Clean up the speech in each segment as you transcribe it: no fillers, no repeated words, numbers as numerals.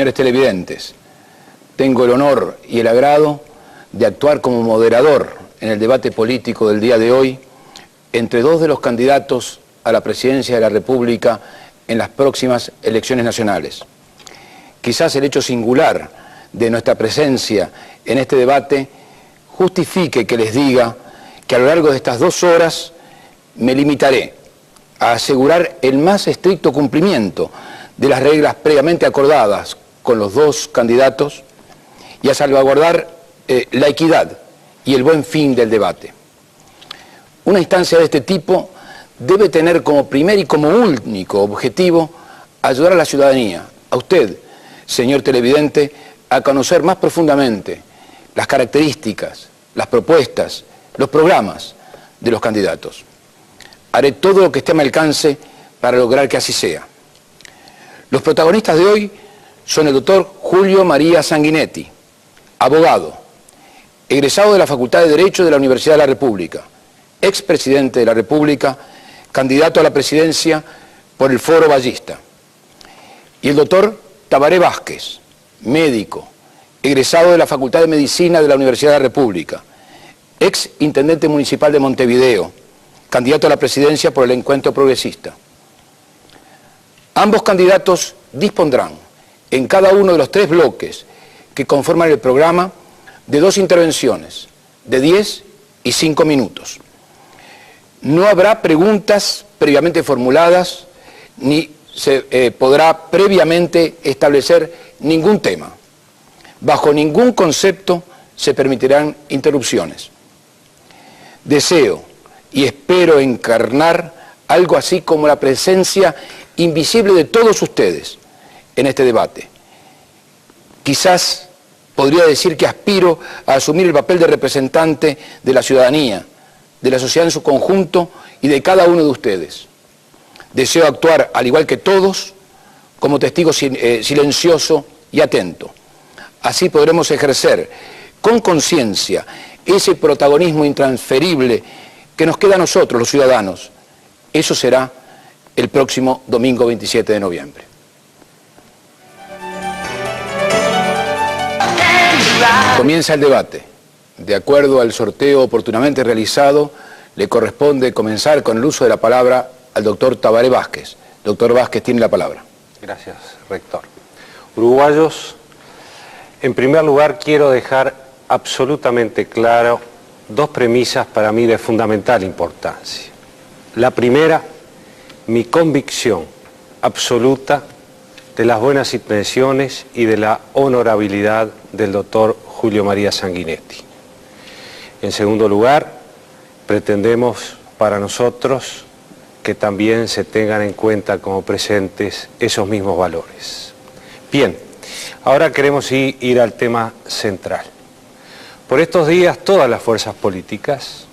señores televidentes, tengo el honor y el agrado de actuar como moderador en el debate político del día de hoy entre dos de los candidatos a la presidencia de la República en las próximas elecciones nacionales. Quizás el hecho singular de nuestra presencia en este debate justifique que les diga que a lo largo de estas 2 horas me limitaré a asegurar el más estricto cumplimiento de las reglas previamente acordadas con los dos candidatos y a salvaguardar la equidad y el buen fin del debate. Una instancia de este tipo debe tener como primer y como único objetivo ayudar a la ciudadanía, a usted, señor televidente, a conocer más profundamente las características, las propuestas, los programas de los candidatos. Haré todo lo que esté a mi alcance para lograr que así sea. Los protagonistas de hoy son el doctor Julio María Sanguinetti, abogado, egresado de la Facultad de Derecho de la Universidad de la República, expresidente de la República, candidato a la presidencia por el Foro Ballista. Y el doctor Tabaré Vázquez, médico, egresado de la Facultad de Medicina de la Universidad de la República, ex intendente municipal de Montevideo, candidato a la presidencia por el Encuentro Progresista. Ambos candidatos dispondrán en cada uno de los 3 bloques que conforman el programa de 2 intervenciones de 10 y 5 minutos. No habrá preguntas previamente formuladas ni se podrá previamente establecer ningún tema. Bajo ningún concepto se permitirán interrupciones. Deseo y espero encarnar algo así como la presencia invisible de todos ustedes en este debate. Quizás podría decir que aspiro a asumir el papel de representante de la ciudadanía, de la sociedad en su conjunto y de cada uno de ustedes. Deseo actuar, al igual que todos, como testigo silencioso y atento. Así podremos ejercer con conciencia ese protagonismo intransferible que nos queda a nosotros, los ciudadanos. Eso será el próximo domingo 27 de noviembre. Comienza el debate. De acuerdo al sorteo oportunamente realizado, le corresponde comenzar con el uso de la palabra al doctor Tabaré Vázquez. Doctor Vázquez, tiene la palabra. Gracias, rector. Uruguayos, en primer lugar quiero dejar absolutamente claro 2 premisas para mí de fundamental importancia. La primera, mi convicción absoluta de las buenas intenciones y de la honorabilidad del doctor Julio María Sanguinetti. En segundo lugar, pretendemos para nosotros que también se tengan en cuenta como presentes esos mismos valores. Bien, ahora queremos ir al tema central. Por estos días todas las fuerzas políticas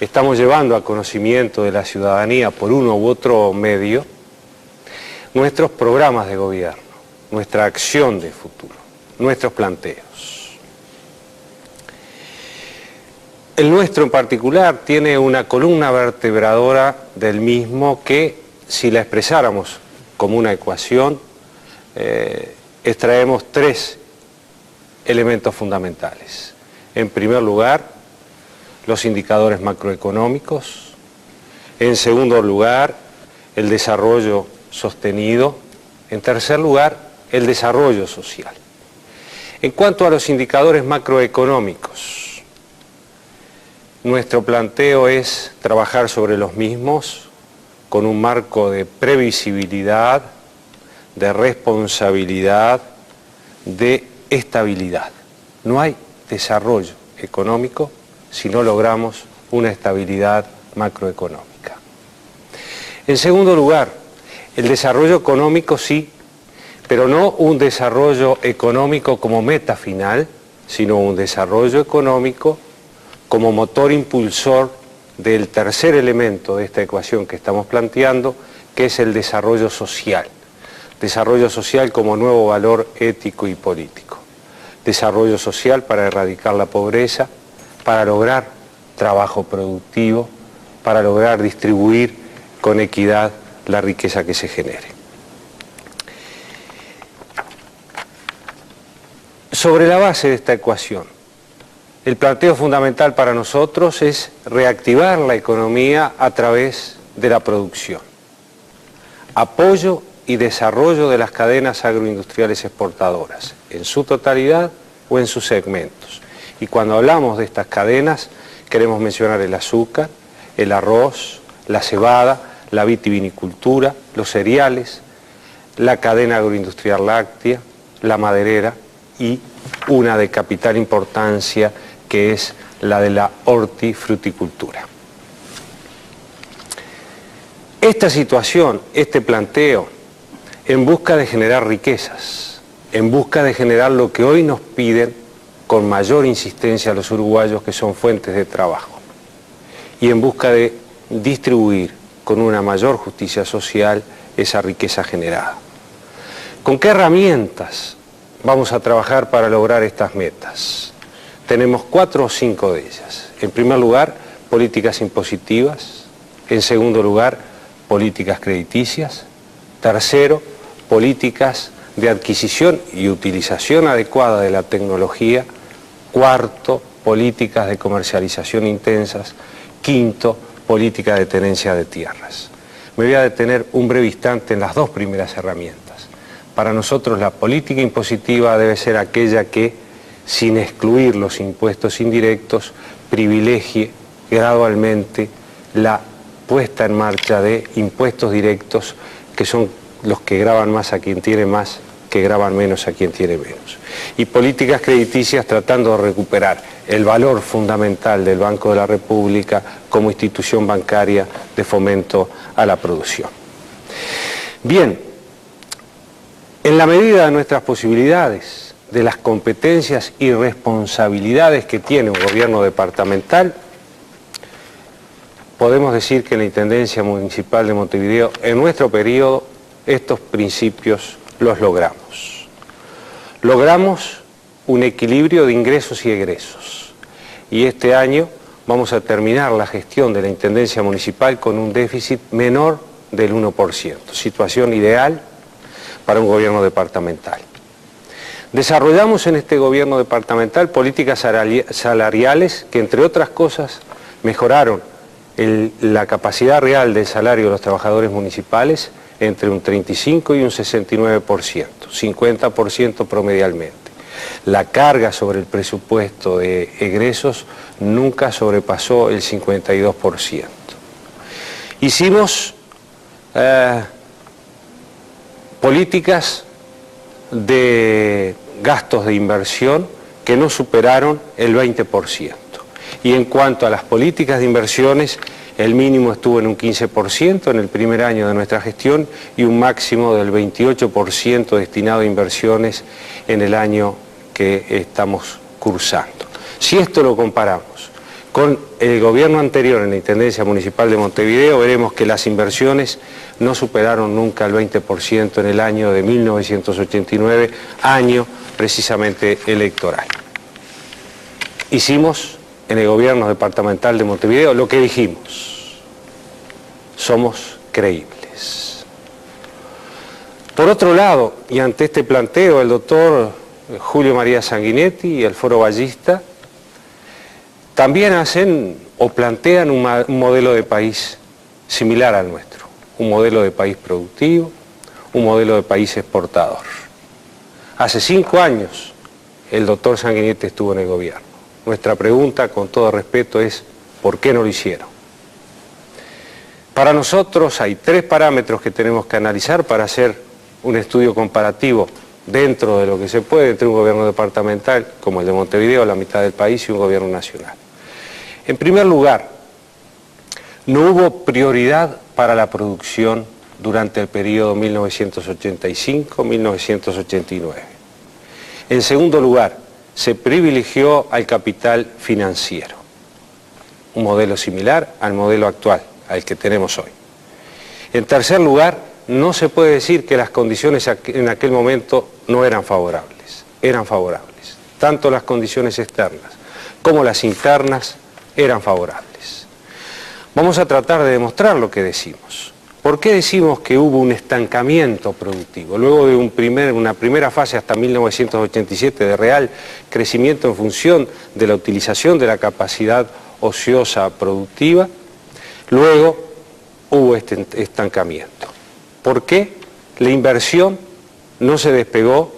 estamos llevando a conocimiento de la ciudadanía por uno u otro medio nuestros programas de gobierno, nuestra acción de futuro, nuestros planteos. El nuestro en particular tiene una columna vertebradora del mismo que, si la expresáramos como una ecuación, extraemos 3 elementos fundamentales. En primer lugar, los indicadores macroeconómicos. En segundo lugar, el desarrollo sostenido. En tercer lugar, el desarrollo social. En cuanto a los indicadores macroeconómicos, nuestro planteo es trabajar sobre los mismos con un marco de previsibilidad, de responsabilidad, de estabilidad. No hay desarrollo económico si no logramos una estabilidad macroeconómica. En segundo lugar, el desarrollo económico sí, pero no un desarrollo económico como meta final, sino un desarrollo económico como motor impulsor del tercer elemento de esta ecuación que estamos planteando, que es el desarrollo social. Desarrollo social como nuevo valor ético y político. Desarrollo social para erradicar la pobreza, para lograr trabajo productivo, para lograr distribuir con equidad la riqueza que se genere. Sobre la base de esta ecuación, el planteo fundamental para nosotros es reactivar la economía a través de la producción, apoyo y desarrollo de las cadenas agroindustriales exportadoras, en su totalidad o en sus segmentos. Y cuando hablamos de estas cadenas, queremos mencionar el azúcar, el arroz, la cebada, la vitivinicultura, los cereales, la cadena agroindustrial láctea, la maderera y una de capital importancia que es la de la hortifruticultura. Esta situación, este planteo, en busca de generar riquezas, en busca de generar lo que hoy nos piden con mayor insistencia los uruguayos, que son fuentes de trabajo, y en busca de distribuir con una mayor justicia social esa riqueza generada. ¿Con qué herramientas vamos a trabajar para lograr estas metas? Tenemos 4 o 5 de ellas. En primer lugar, políticas impositivas. En segundo lugar, políticas crediticias. Tercero, políticas de adquisición y utilización adecuada de la tecnología. Cuarto, políticas de comercialización intensas. Quinto, política de tenencia de tierras. Me voy a detener un breve instante en las 2 primeras herramientas. Para nosotros la política impositiva debe ser aquella que, sin excluir los impuestos indirectos, privilegie gradualmente la puesta en marcha de impuestos directos, que son los que gravan más a quien tiene más, que gravan menos a quien tiene menos. Y políticas crediticias tratando de recuperar el valor fundamental del Banco de la República como institución bancaria de fomento a la producción. Bien, en la medida de nuestras posibilidades, de las competencias y responsabilidades que tiene un gobierno departamental, podemos decir que en la Intendencia Municipal de Montevideo, en nuestro periodo, estos principios los logramos. Logramos un equilibrio de ingresos y egresos. Y este año vamos a terminar la gestión de la Intendencia Municipal con un déficit menor del 1%, situación ideal para un gobierno departamental. Desarrollamos en este gobierno departamental políticas salariales que, entre otras cosas, mejoraron la capacidad real del salario de los trabajadores municipales entre un 35 y un 69%, 50% promedialmente. La carga sobre el presupuesto de egresos nunca sobrepasó el 52%. Hicimos políticas de gastos de inversión que no superaron el 20%. Y en cuanto a las políticas de inversiones, el mínimo estuvo en un 15% en el primer año de nuestra gestión y un máximo del 28% destinado a inversiones en el año que estamos cursando. Si esto lo comparamos con el gobierno anterior en la Intendencia Municipal de Montevideo, veremos que las inversiones no superaron nunca el 20% en el año de 1989, año precisamente electoral. Hicimos en el gobierno departamental de Montevideo lo que dijimos: somos creíbles. Por otro lado, y ante este planteo, el doctor Julio María Sanguinetti y el Foro Ballista también hacen o plantean un modelo de país similar al nuestro, un modelo de país productivo, un modelo de país exportador. Hace 5 años el doctor Sanguinetti estuvo en el gobierno. Nuestra pregunta, con todo respeto, es ¿por qué no lo hicieron? Para nosotros hay 3 parámetros que tenemos que analizar para hacer un estudio comparativo dentro de lo que se puede entre un gobierno departamental como el de Montevideo, la mitad del país, y un gobierno nacional. En primer lugar, no hubo prioridad para la producción durante el periodo 1985-1989. En segundo lugar, se privilegió al capital financiero, un modelo similar al modelo actual, al que tenemos hoy. En tercer lugar, no se puede decir que las condiciones en aquel momento no eran favorables, eran favorables. Tanto las condiciones externas como las internas eran favorables. Vamos a tratar de demostrar lo que decimos. ¿Por qué decimos que hubo un estancamiento productivo? Luego de una primera fase hasta 1987 de real crecimiento en función de la utilización de la capacidad ociosa productiva, luego hubo este estancamiento. ¿Por qué? La inversión no se despegó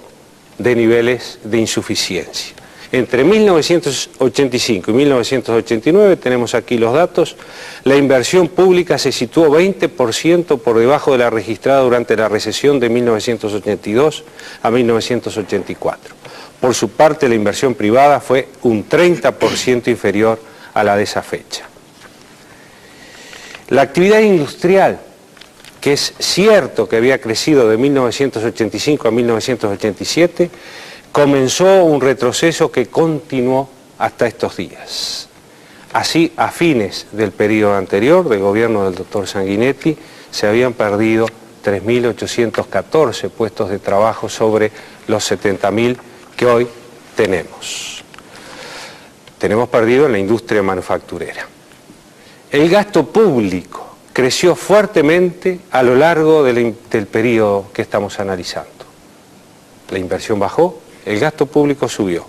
de niveles de insuficiencia. Entre 1985 y 1989, tenemos aquí los datos, la inversión pública se situó 20% por debajo de la registrada durante la recesión de 1982 a 1984. Por su parte, la inversión privada fue un 30% inferior a la de esa fecha. La actividad industrial, que es cierto que había crecido de 1985 a 1987, comenzó un retroceso que continuó hasta estos días. Así, a fines del periodo anterior, del gobierno del doctor Sanguinetti, se habían perdido 3.814 puestos de trabajo sobre los 70.000 que hoy tenemos. Tenemos perdido en la industria manufacturera. El gasto público creció fuertemente a lo largo del periodo que estamos analizando. La inversión bajó, el gasto público subió.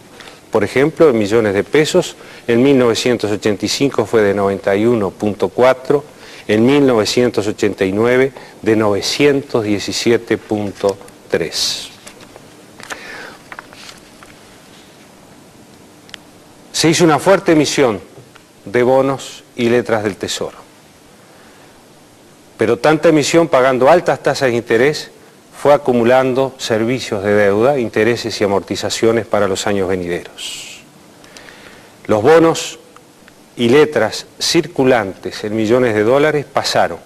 Por ejemplo, en millones de pesos, en 1985 fue de 91.4, en 1989 de 917.3. Se hizo una fuerte emisión de bonos y letras del Tesoro. Pero tanta emisión pagando altas tasas de interés fue acumulando servicios de deuda, intereses y amortizaciones para los años venideros. Los bonos y letras circulantes en millones de dólares pasaron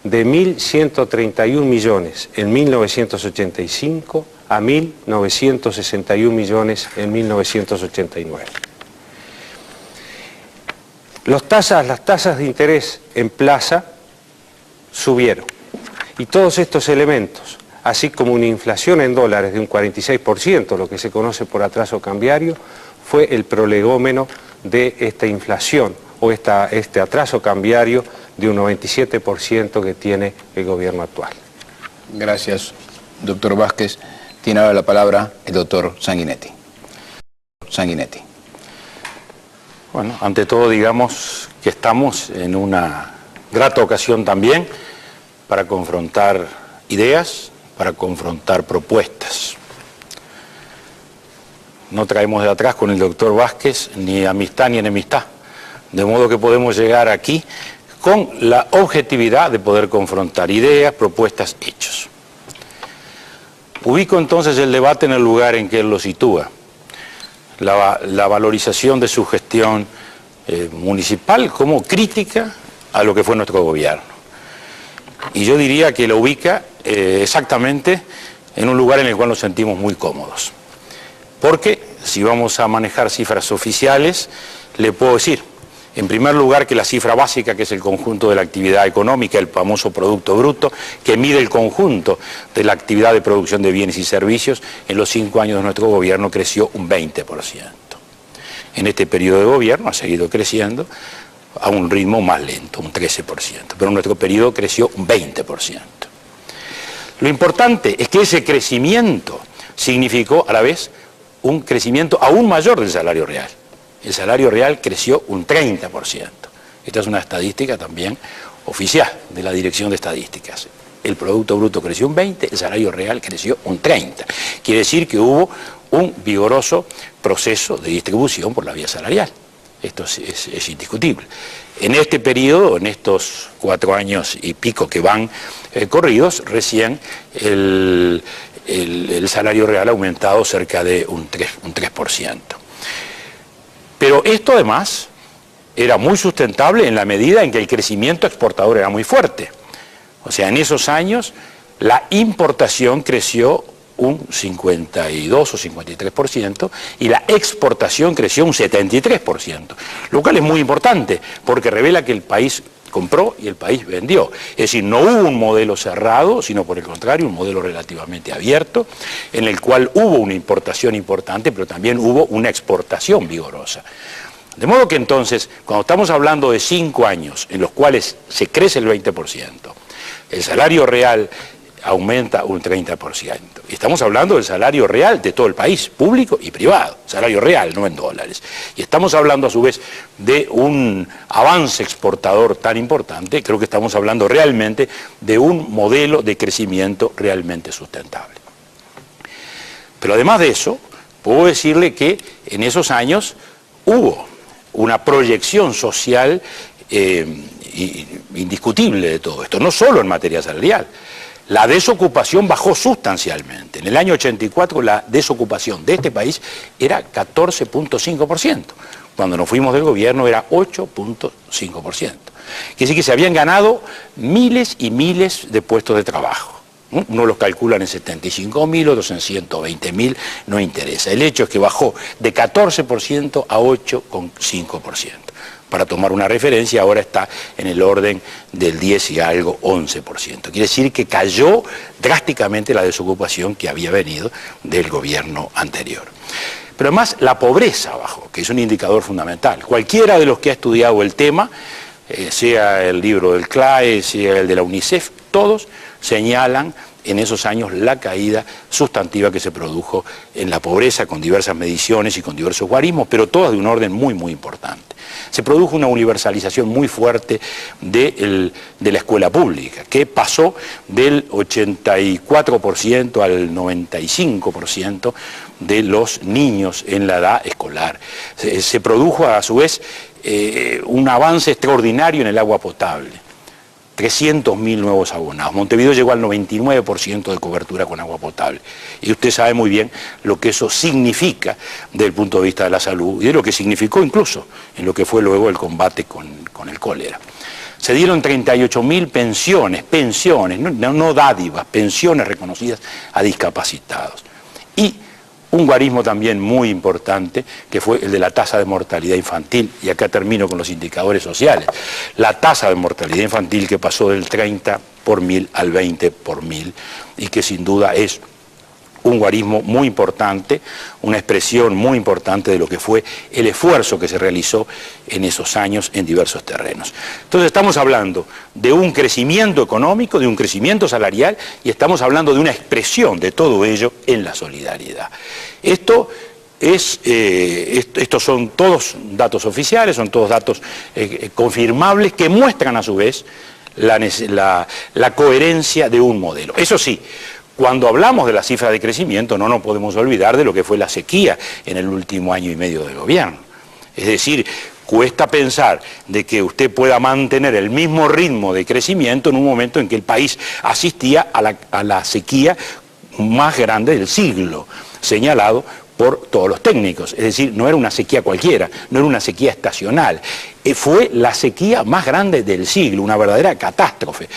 de 1.131 millones en 1985 a 1.961 millones en 1989. Las tasas de interés en plaza subieron y todos estos elementos, así como una inflación en dólares de un 46%, lo que se conoce por atraso cambiario, fue el prolegómeno de esta inflación o este atraso cambiario de un 97% que tiene el gobierno actual. Gracias, doctor Vázquez. Tiene ahora la palabra el doctor Sanguinetti. Sanguinetti. Bueno, ante todo digamos que estamos en una grata ocasión también para confrontar ideas, para confrontar propuestas. No traemos de atrás con el doctor Vázquez ni amistad ni enemistad, de modo que podemos llegar aquí con la objetividad de poder confrontar ideas, propuestas, hechos. Ubico entonces el debate en el lugar en que él lo sitúa, la valorización de su gestión municipal como crítica a lo que fue nuestro gobierno. Y yo diría que lo ubica exactamente en un lugar en el cual nos sentimos muy cómodos. Porque si vamos a manejar cifras oficiales, le puedo decir, en primer lugar, que la cifra básica, que es el conjunto de la actividad económica, el famoso Producto Bruto, que mide el conjunto de la actividad de producción de bienes y servicios, en los 5 años de nuestro gobierno creció un 20%. En este periodo de gobierno ha seguido creciendo a un ritmo más lento, un 13%, pero en nuestro periodo creció un 20%. Lo importante es que ese crecimiento significó a la vez un crecimiento aún mayor del salario real. El salario real creció un 30%. Esta es una estadística también oficial de la Dirección de Estadísticas. El Producto Bruto creció un 20%, el salario real creció un 30%. Quiere decir que hubo un vigoroso proceso de distribución por la vía salarial. Esto es indiscutible. En este periodo, en estos 4 años y pico que van corridos, recién el salario real ha aumentado cerca de un 3%. Pero esto además era muy sustentable en la medida en que el crecimiento exportador era muy fuerte. O sea, en esos años la importación creció un 52 o 53% y la exportación creció un 73%, lo cual es muy importante porque revela que el país compró y el país vendió. Es decir, no hubo un modelo cerrado, sino por el contrario, un modelo relativamente abierto, en el cual hubo una importación importante, pero también hubo una exportación vigorosa. De modo que entonces, cuando estamos hablando de 5 años en los cuales se crece el 20%, el salario real aumenta un 30%. Y estamos hablando del salario real de todo el país, público y privado, salario real, no en dólares. Y estamos hablando a su vez de un avance exportador tan importante, creo que estamos hablando realmente de un modelo de crecimiento realmente sustentable. Pero además de eso, puedo decirle que en esos años hubo una proyección social indiscutible de todo esto, no solo en materia salarial. La desocupación bajó sustancialmente. En el año 84 la desocupación de este país era 14.5%. Cuando nos fuimos del gobierno era 8.5%. Quiere decir que se habían ganado miles y miles de puestos de trabajo. Uno los calcula en 75.000, otros en 120.000, no interesa. El hecho es que bajó de 14% a 8,5%. Para tomar una referencia, ahora está en el orden del 10 y algo, 11%. Quiere decir que cayó drásticamente la desocupación que había venido del gobierno anterior. Pero además la pobreza bajó, que es un indicador fundamental. Cualquiera de los que ha estudiado el tema, sea el libro del CLAE, sea el de la UNICEF, todos señalan en esos años la caída sustantiva que se produjo en la pobreza con diversas mediciones y con diversos guarismos, pero todas de un orden muy, muy importante. Se produjo una universalización muy fuerte de la escuela pública, que pasó del 84% al 95% de los niños en la edad escolar. Se produjo a su vez un avance extraordinario en el agua potable. 300.000 nuevos abonados. Montevideo llegó al 99% de cobertura con agua potable. Y usted sabe muy bien lo que eso significa desde el punto de vista de la salud y de lo que significó incluso en lo que fue luego el combate con el cólera. Se dieron 38.000 pensiones, no dádivas, pensiones reconocidas a discapacitados. Y un guarismo también muy importante, que fue el de la tasa de mortalidad infantil, y acá termino con los indicadores sociales. La tasa de mortalidad infantil que pasó del 30 por 1000 al 20 por 1000, y que sin duda es un guarismo muy importante, una expresión muy importante de lo que fue el esfuerzo que se realizó en esos años en diversos terrenos. Entonces estamos hablando de un crecimiento económico, de un crecimiento salarial, y estamos hablando de una expresión de todo ello en la solidaridad. Estos son todos datos oficiales, son todos datos confirmables que muestran a su vez la coherencia de un modelo. Eso sí, cuando hablamos de la cifra de crecimiento no nos podemos olvidar de lo que fue la sequía en el último año y medio de gobierno. Es decir, cuesta pensar de que usted pueda mantener el mismo ritmo de crecimiento en un momento en que el país asistía a la sequía más grande del siglo, señalado por todos los técnicos. Es decir, no era una sequía cualquiera, no era una sequía estacional, fue la sequía más grande del siglo, una verdadera catástrofe.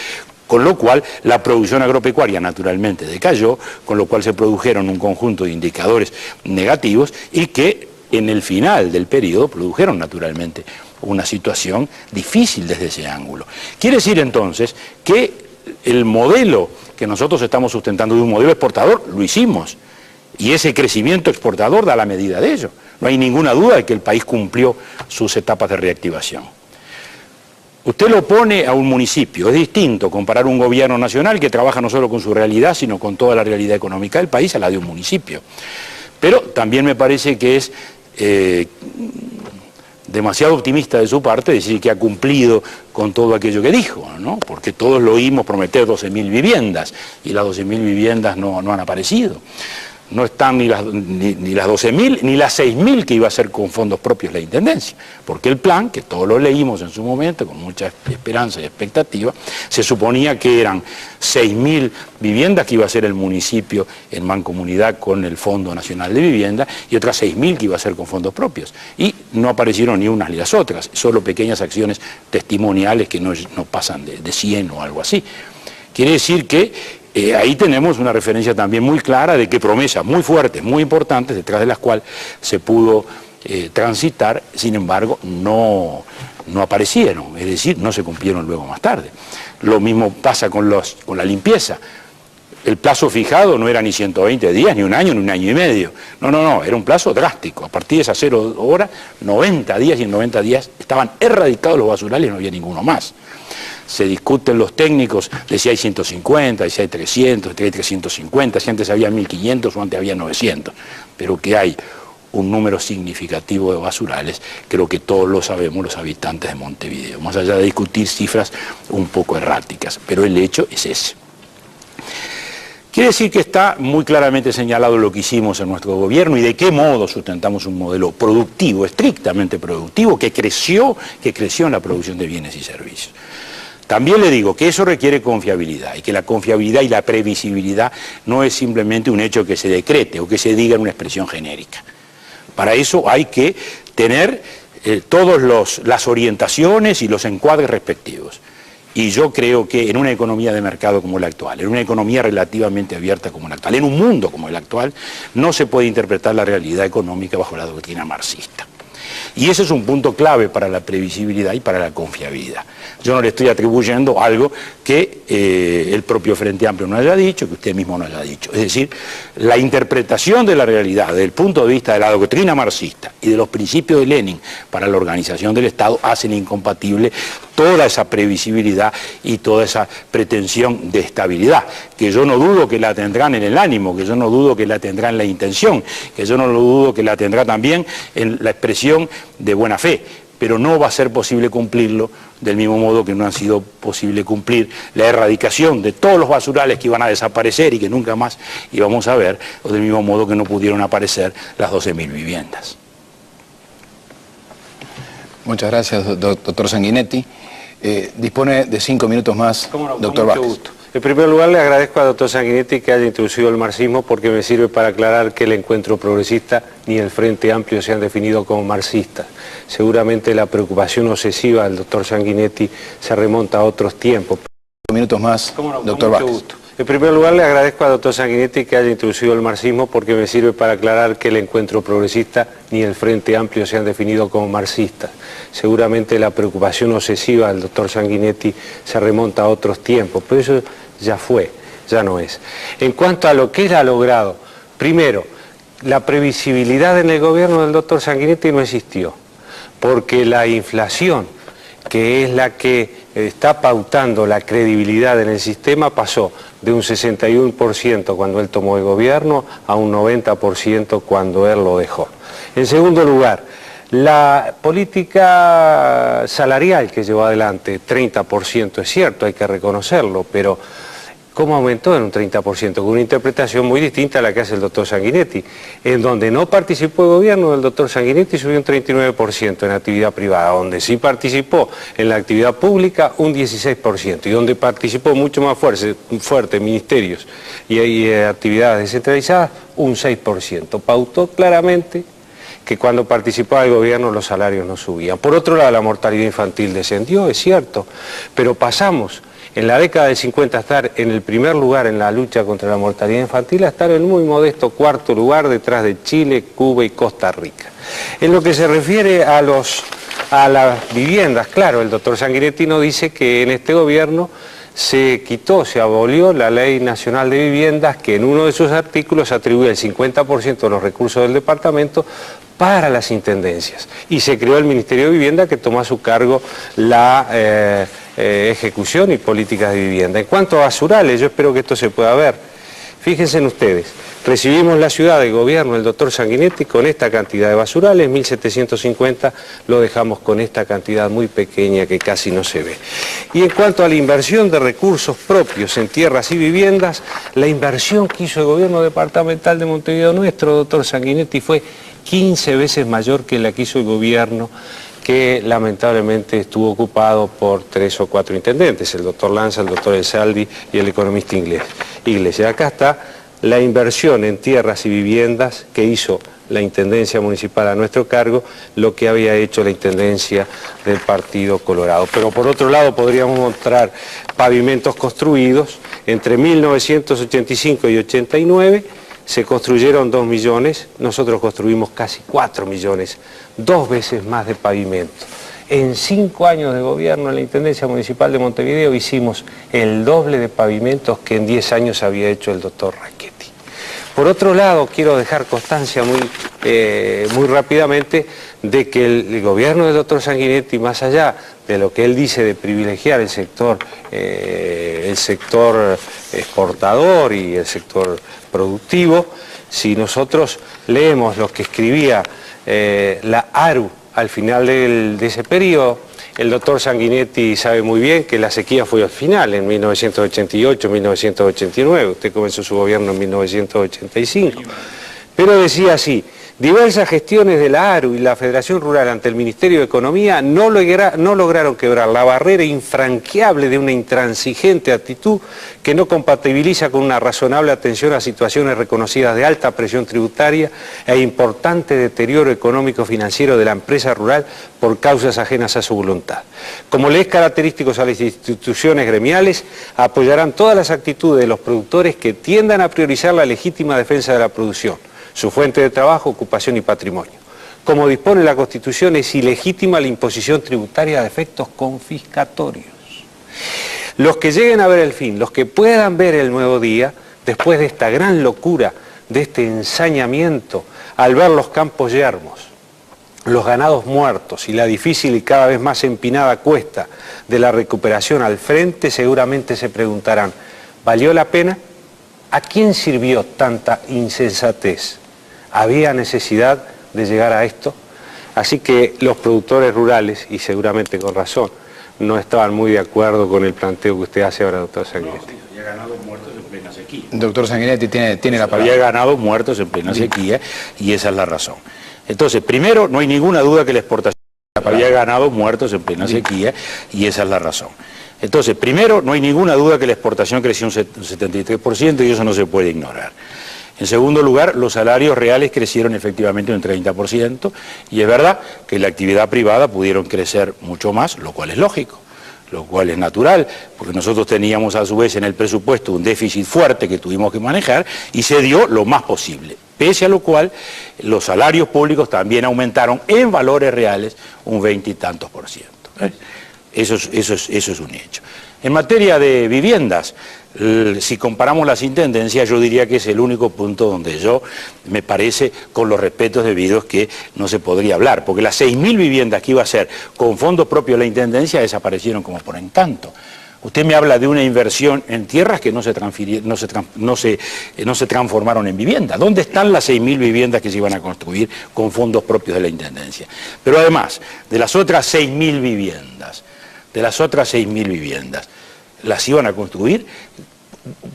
Con lo cual la producción agropecuaria naturalmente decayó, con lo cual se produjeron un conjunto de indicadores negativos y que en el final del periodo produjeron naturalmente una situación difícil desde ese ángulo. Quiere decir entonces que el modelo que nosotros estamos sustentando de un modelo exportador lo hicimos, y ese crecimiento exportador da la medida de ello. No hay ninguna duda de que el país cumplió sus etapas de reactivación. Usted lo pone a un municipio, es distinto comparar un gobierno nacional que trabaja no solo con su realidad, sino con toda la realidad económica del país a la de un municipio. Pero también me parece que es demasiado optimista de su parte decir que ha cumplido con todo aquello que dijo, ¿no? Porque todos lo oímos prometer 12.000 viviendas y las 12.000 viviendas no han aparecido. No están ni las 12.000 ni las 6.000 que iba a hacer con fondos propios la Intendencia, porque el plan, que todos lo leímos en su momento con mucha esperanza y expectativa, se suponía que eran 6.000 viviendas que iba a hacer el municipio en mancomunidad con el Fondo Nacional de Vivienda y otras 6.000 que iba a hacer con fondos propios. Y no aparecieron ni unas ni las otras, solo pequeñas acciones testimoniales que no pasan de 100 o algo así. Quiere decir que ahí tenemos una referencia también muy clara de que promesas muy fuertes, muy importantes, detrás de las cuales se pudo transitar, sin embargo, no aparecieron, es decir, no se cumplieron luego más tarde. Lo mismo pasa con la limpieza. el plazo fijado no era ni 120 días, ni un año y medio. No, era un plazo drástico. A partir de esas 0 horas, 90 días, y en 90 días estaban erradicados los basurales y no había ninguno más. Se discuten los técnicos de si hay 150, de si hay 300, de si hay 350, si antes había 1500 o antes había 900, pero que hay un número significativo de basurales, creo que todos lo sabemos los habitantes de Montevideo, más allá de discutir cifras un poco erráticas, pero el hecho es ese. Quiere decir que está muy claramente señalado lo que hicimos en nuestro gobierno y de qué modo sustentamos un modelo productivo, estrictamente productivo, que creció en la producción de bienes y servicios. También le digo que eso requiere confiabilidad y que la confiabilidad y la previsibilidad no es simplemente un hecho que se decrete o que se diga en una expresión genérica. Para eso hay que tener todas las orientaciones y los encuadres respectivos. Y yo creo que en una economía de mercado como la actual, en una economía relativamente abierta como la actual, en un mundo como el actual, no se puede interpretar la realidad económica bajo la doctrina marxista. Y ese es un punto clave para la previsibilidad y para la confiabilidad. Yo no le estoy atribuyendo algo que el propio Frente Amplio no haya dicho, que usted mismo no haya dicho. Es decir, la interpretación de la realidad desde el punto de vista de la doctrina marxista y de los principios de Lenin para la organización del Estado hacen incompatible toda esa previsibilidad y toda esa pretensión de estabilidad, que yo no dudo que la tendrán en el ánimo, que yo no dudo que la tendrán en la intención, que yo no lo dudo que la tendrá también en la expresión de buena fe, pero no va a ser posible cumplirlo del mismo modo que no ha sido posible cumplir la erradicación de todos los basurales que iban a desaparecer y que nunca más íbamos a ver, o del mismo modo que no pudieron aparecer las 12.000 viviendas. Muchas gracias, doctor Sanguinetti. Dispone de 5 minutos más, doctor Vázquez. Mucho gusto. En primer lugar, le agradezco al doctor Sanguinetti que haya introducido el marxismo porque me sirve para aclarar que el Encuentro Progresista ni el Frente Amplio se han definido como marxistas. Seguramente la preocupación obsesiva del doctor Sanguinetti se remonta a otros tiempos. 5 minutos más, doctor Vázquez. Gusto. En primer lugar, le agradezco al doctor Sanguinetti que haya introducido el marxismo porque me sirve para aclarar que el Encuentro Progresista ni el Frente Amplio se han definido como marxistas. Seguramente la preocupación obsesiva del doctor Sanguinetti se remonta a otros tiempos, pero eso ya fue, ya no es. En cuanto a lo que él ha logrado, primero, la previsibilidad en el gobierno del doctor Sanguinetti no existió, porque la inflación, que es la que está pautando la credibilidad en el sistema, pasó de un 61% cuando él tomó el gobierno a un 90% cuando él lo dejó. En segundo lugar, la política salarial que llevó adelante, 30%, es cierto, hay que reconocerlo, pero ¿cómo aumentó en un 30%? Con una interpretación muy distinta a la que hace el doctor Sanguinetti. En donde no participó el gobierno del doctor Sanguinetti subió un 39% en actividad privada, donde sí participó en la actividad pública un 16%, y donde participó mucho más fuerte ministerios y actividades descentralizadas un 6%. Pautó claramente que cuando participaba el gobierno los salarios no subían. Por otro lado, la mortalidad infantil descendió, es cierto, pero pasamos en la década del 50 a estar en el primer lugar en la lucha contra la mortalidad infantil a estar en un muy modesto cuarto lugar detrás de Chile, Cuba y Costa Rica. En lo que se refiere a las viviendas, claro, el doctor Sanguinetti nos dice que en este gobierno se abolió la Ley Nacional de Viviendas, que en uno de sus artículos atribuye el 50% de los recursos del departamento para las intendencias. Y se creó el Ministerio de Vivienda, que tomó a su cargo la ejecución y políticas de vivienda. En cuanto a basurales, yo espero que esto se pueda ver. Fíjense en ustedes, recibimos la ciudad del gobierno del doctor Sanguinetti con esta cantidad de basurales, 1.750, lo dejamos con esta cantidad muy pequeña que casi no se ve. Y en cuanto a la inversión de recursos propios en tierras y viviendas, la inversión que hizo el gobierno departamental de Montevideo nuestro, doctor Sanguinetti, fue 15 veces mayor que la que hizo el gobierno, que lamentablemente estuvo ocupado por 3 o 4 intendentes, el doctor Lanza, el doctor Elsaldi y el economista Iglesias. Acá está la inversión en tierras y viviendas que hizo la Intendencia Municipal a nuestro cargo, lo que había hecho la Intendencia del Partido Colorado. Pero por otro lado podríamos mostrar pavimentos construidos entre 1985 y 89, se construyeron 2 millones, nosotros construimos casi 4 millones, 2 veces más de pavimento. En 5 años de gobierno en la Intendencia Municipal de Montevideo hicimos el doble de pavimentos que en 10 años había hecho el doctor Rachetti. Por otro lado, quiero dejar constancia muy rápidamente de que el gobierno del doctor Sanguinetti, más allá de lo que él dice de privilegiar el sector exportador y el sector productivo, si nosotros leemos lo que escribía la ARU al final de ese periodo, el doctor Sanguinetti sabe muy bien que la sequía fue al final, en 1988, 1989, usted comenzó su gobierno en 1985, pero decía así: diversas gestiones de la ARU y la Federación Rural ante el Ministerio de Economía no lograron quebrar la barrera infranqueable de una intransigente actitud que no compatibiliza con una razonable atención a situaciones reconocidas de alta presión tributaria e importante deterioro económico-financiero de la empresa rural por causas ajenas a su voluntad. Como le es característico a las instituciones gremiales, apoyarán todas las actitudes de los productores que tiendan a priorizar la legítima defensa de la producción, su fuente de trabajo, ocupación y patrimonio. Como dispone la Constitución, es ilegítima la imposición tributaria de efectos confiscatorios. Los que lleguen a ver el fin, los que puedan ver el nuevo día, después de esta gran locura, de este ensañamiento, al ver los campos yermos, los ganados muertos y la difícil y cada vez más empinada cuesta de la recuperación al frente, seguramente se preguntarán: ¿valió la pena? ¿A quién sirvió tanta insensatez? ¿Había necesidad de llegar a esto? Así que los productores rurales, y seguramente con razón, no estaban muy de acuerdo con el planteo que usted hace ahora, doctor Sanguinetti. No, había ganado muertos en plena sequía. Doctor Sanguinetti tiene la palabra. Había ganado muertos en plena sequía y esa es la razón. Entonces, primero, no hay ninguna duda que la exportación había ganado muertos en plena sequía y esa es la razón. Entonces, primero, no hay ninguna duda que la exportación creció un 73% y eso no se puede ignorar. En segundo lugar, los salarios reales crecieron efectivamente un 30% y es verdad que la actividad privada pudieron crecer mucho más, lo cual es lógico, lo cual es natural, porque nosotros teníamos a su vez en el presupuesto un déficit fuerte que tuvimos que manejar y se dio lo más posible, pese a lo cual los salarios públicos también aumentaron en valores reales un 20 y tantos %. Eso es un hecho. En materia de viviendas, si comparamos las intendencias, yo diría que es el único punto donde yo, me parece, con los respetos debidos, que no se podría hablar, porque las 6.000 viviendas que iba a ser con fondos propios de la intendencia desaparecieron como por encanto. Usted me habla de una inversión en tierras que no se transformaron en vivienda. ¿Dónde están las 6.000 viviendas que se iban a construir con fondos propios de la intendencia? Pero además, de las otras 6.000 viviendas, las iban a construir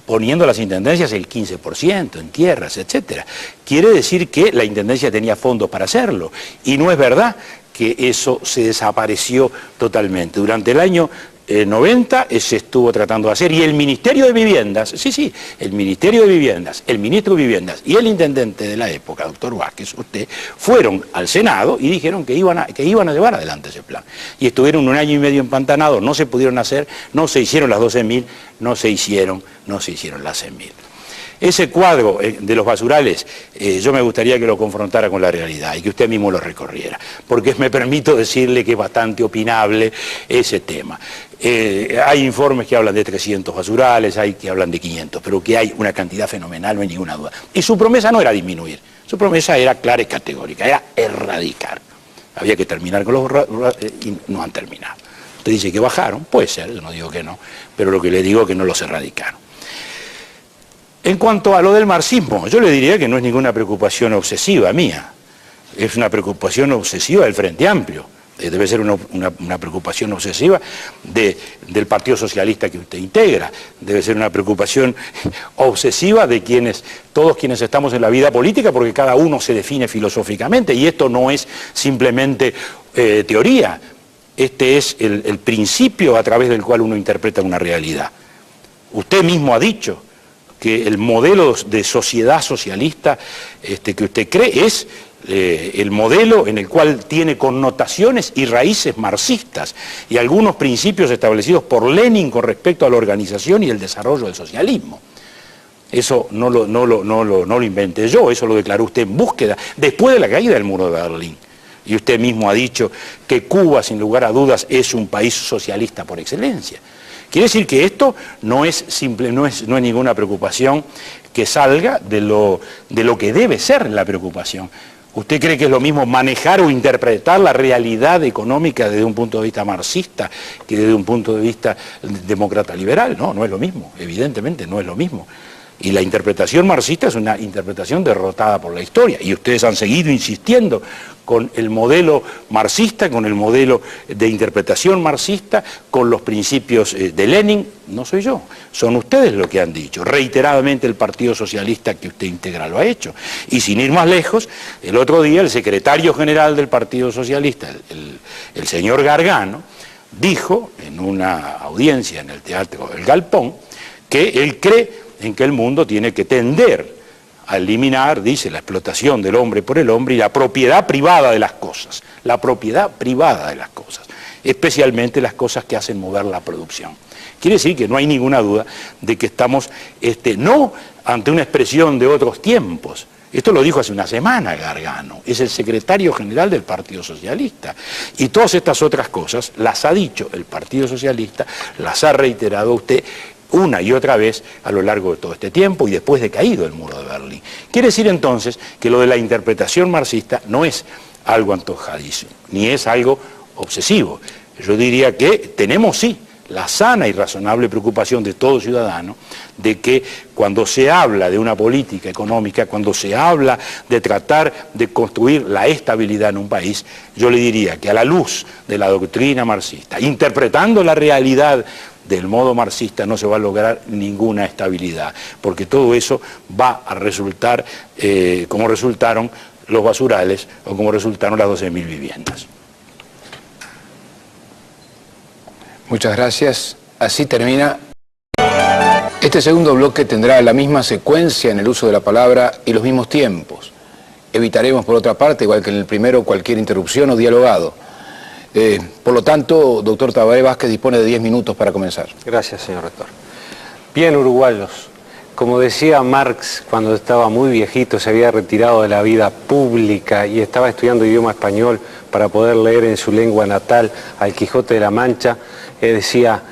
poniendo a las intendencias el 15% en tierras, etcétera. Quiere decir que la intendencia tenía fondos para hacerlo y no es verdad que eso se desapareció totalmente. Durante el año 90 se estuvo tratando de hacer y el Ministerio de Viviendas, el Ministerio de Viviendas, el Ministro de Viviendas y el Intendente de la época, doctor Vázquez, usted, fueron al Senado y dijeron que iban a llevar adelante ese plan. Y estuvieron 1 año y medio empantanados, no se pudieron hacer, no se hicieron las 12.000, no se hicieron las 6.000. Ese cuadro de los basurales, yo me gustaría que lo confrontara con la realidad y que usted mismo lo recorriera, porque me permito decirle que es bastante opinable ese tema. Hay informes que hablan de 300 basurales, hay que hablan de 500, pero que hay una cantidad fenomenal, no hay ninguna duda. Y su promesa no era disminuir, su promesa era clara y categórica, era erradicar. Había que terminar con los y no han terminado. Usted dice que bajaron, puede ser, yo no digo que no, pero lo que le digo es que no los erradicaron. En cuanto a lo del marxismo, yo le diría que no es ninguna preocupación obsesiva mía, es una preocupación obsesiva del Frente Amplio, debe ser una preocupación obsesiva del Partido Socialista que usted integra, debe ser una preocupación obsesiva de todos quienes estamos en la vida política, porque cada uno se define filosóficamente y esto no es simplemente teoría, este es el principio a través del cual uno interpreta una realidad. Usted mismo ha dicho que el modelo de sociedad socialista que usted cree es el modelo en el cual tiene connotaciones y raíces marxistas y algunos principios establecidos por Lenin con respecto a la organización y el desarrollo del socialismo. Eso no lo inventé yo, eso lo declaró usted en Búsqueda, después de la caída del muro de Berlín. Y usted mismo ha dicho que Cuba, sin lugar a dudas, es un país socialista por excelencia. Quiere decir que esto no es ninguna preocupación que salga de lo que debe ser la preocupación. ¿Usted cree que es lo mismo manejar o interpretar la realidad económica desde un punto de vista marxista que desde un punto de vista demócrata liberal? No, no es lo mismo, evidentemente no es lo mismo. Y la interpretación marxista es una interpretación derrotada por la historia, y ustedes han seguido insistiendo con el modelo marxista, con el modelo de interpretación marxista, con los principios de Lenin. No soy yo, son ustedes los que han dicho. Reiteradamente el Partido Socialista que usted integra lo ha hecho. Y sin ir más lejos, el otro día el secretario general del Partido Socialista, el señor Gargano, dijo en una audiencia en el Teatro El Galpón que él cree en que el mundo tiene que tender a eliminar, dice, la explotación del hombre por el hombre y la propiedad privada de las cosas. La propiedad privada de las cosas, especialmente las cosas que hacen mover la producción. Quiere decir que no hay ninguna duda de que estamos no ante una expresión de otros tiempos. Esto lo dijo hace una semana Gargano, es el secretario general del Partido Socialista. Y todas estas otras cosas las ha dicho el Partido Socialista, las ha reiterado usted una y otra vez a lo largo de todo este tiempo y después de caído el muro de Berlín. Quiere decir entonces que lo de la interpretación marxista no es algo antojadizo, ni es algo obsesivo. Yo diría que tenemos sí la sana y razonable preocupación de todo ciudadano de que cuando se habla de una política económica, cuando se habla de tratar de construir la estabilidad en un país, yo le diría que a la luz de la doctrina marxista, interpretando la realidad del modo marxista, no se va a lograr ninguna estabilidad, porque todo eso va a resultar como resultaron los basurales o como resultaron las 12.000 viviendas. Muchas gracias. Así termina. Este segundo bloque tendrá la misma secuencia en el uso de la palabra y los mismos tiempos. Evitaremos, por otra parte, igual que en el primero, cualquier interrupción o dialogado. Por lo tanto, doctor Tabaré Vázquez dispone de 10 minutos para comenzar. Gracias, señor rector. Bien, uruguayos, como decía Marx cuando estaba muy viejito, se había retirado de la vida pública y estaba estudiando idioma español para poder leer en su lengua natal al Quijote de la Mancha, decía: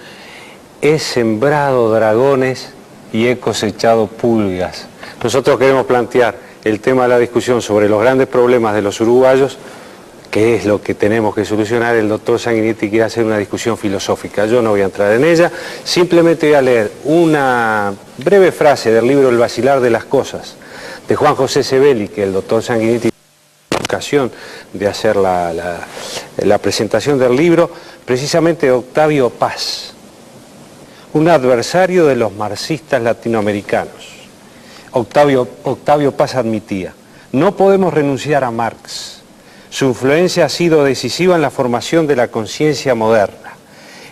he sembrado dragones y he cosechado pulgas. Nosotros queremos plantear el tema de la discusión sobre los grandes problemas de los uruguayos, que es lo que tenemos que solucionar. El doctor Sanguinetti quiere hacer una discusión filosófica, yo no voy a entrar en ella, simplemente voy a leer una breve frase del libro El vacilar de las cosas, de Juan José Sebeli, que el doctor Sanguinetti tuvo ocasión de hacer la presentación del libro, precisamente de Octavio Paz, un adversario de los marxistas latinoamericanos. Octavio Paz admitía: no podemos renunciar a Marx. Su influencia ha sido decisiva en la formación de la conciencia moderna.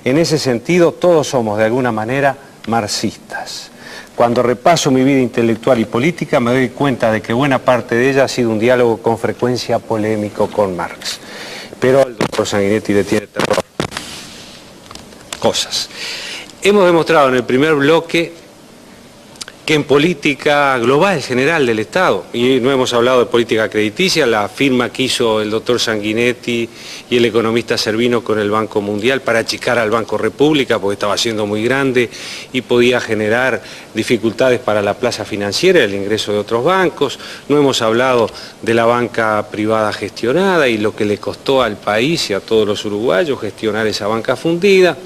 En ese sentido, todos somos, de alguna manera, marxistas. Cuando repaso mi vida intelectual y política, me doy cuenta de que buena parte de ella ha sido un diálogo con frecuencia polémico con Marx. Pero al doctor Sanguinetti le tiene terror. Cosas. Hemos demostrado en el primer bloque que en política global general del Estado, y no hemos hablado de política crediticia, la firma que hizo el doctor Sanguinetti y el economista Servino con el Banco Mundial para achicar al Banco República porque estaba siendo muy grande y podía generar dificultades para la plaza financiera, el ingreso de otros bancos. No hemos hablado de la banca privada gestionada y lo que le costó al país y a todos los uruguayos gestionar esa banca fundida.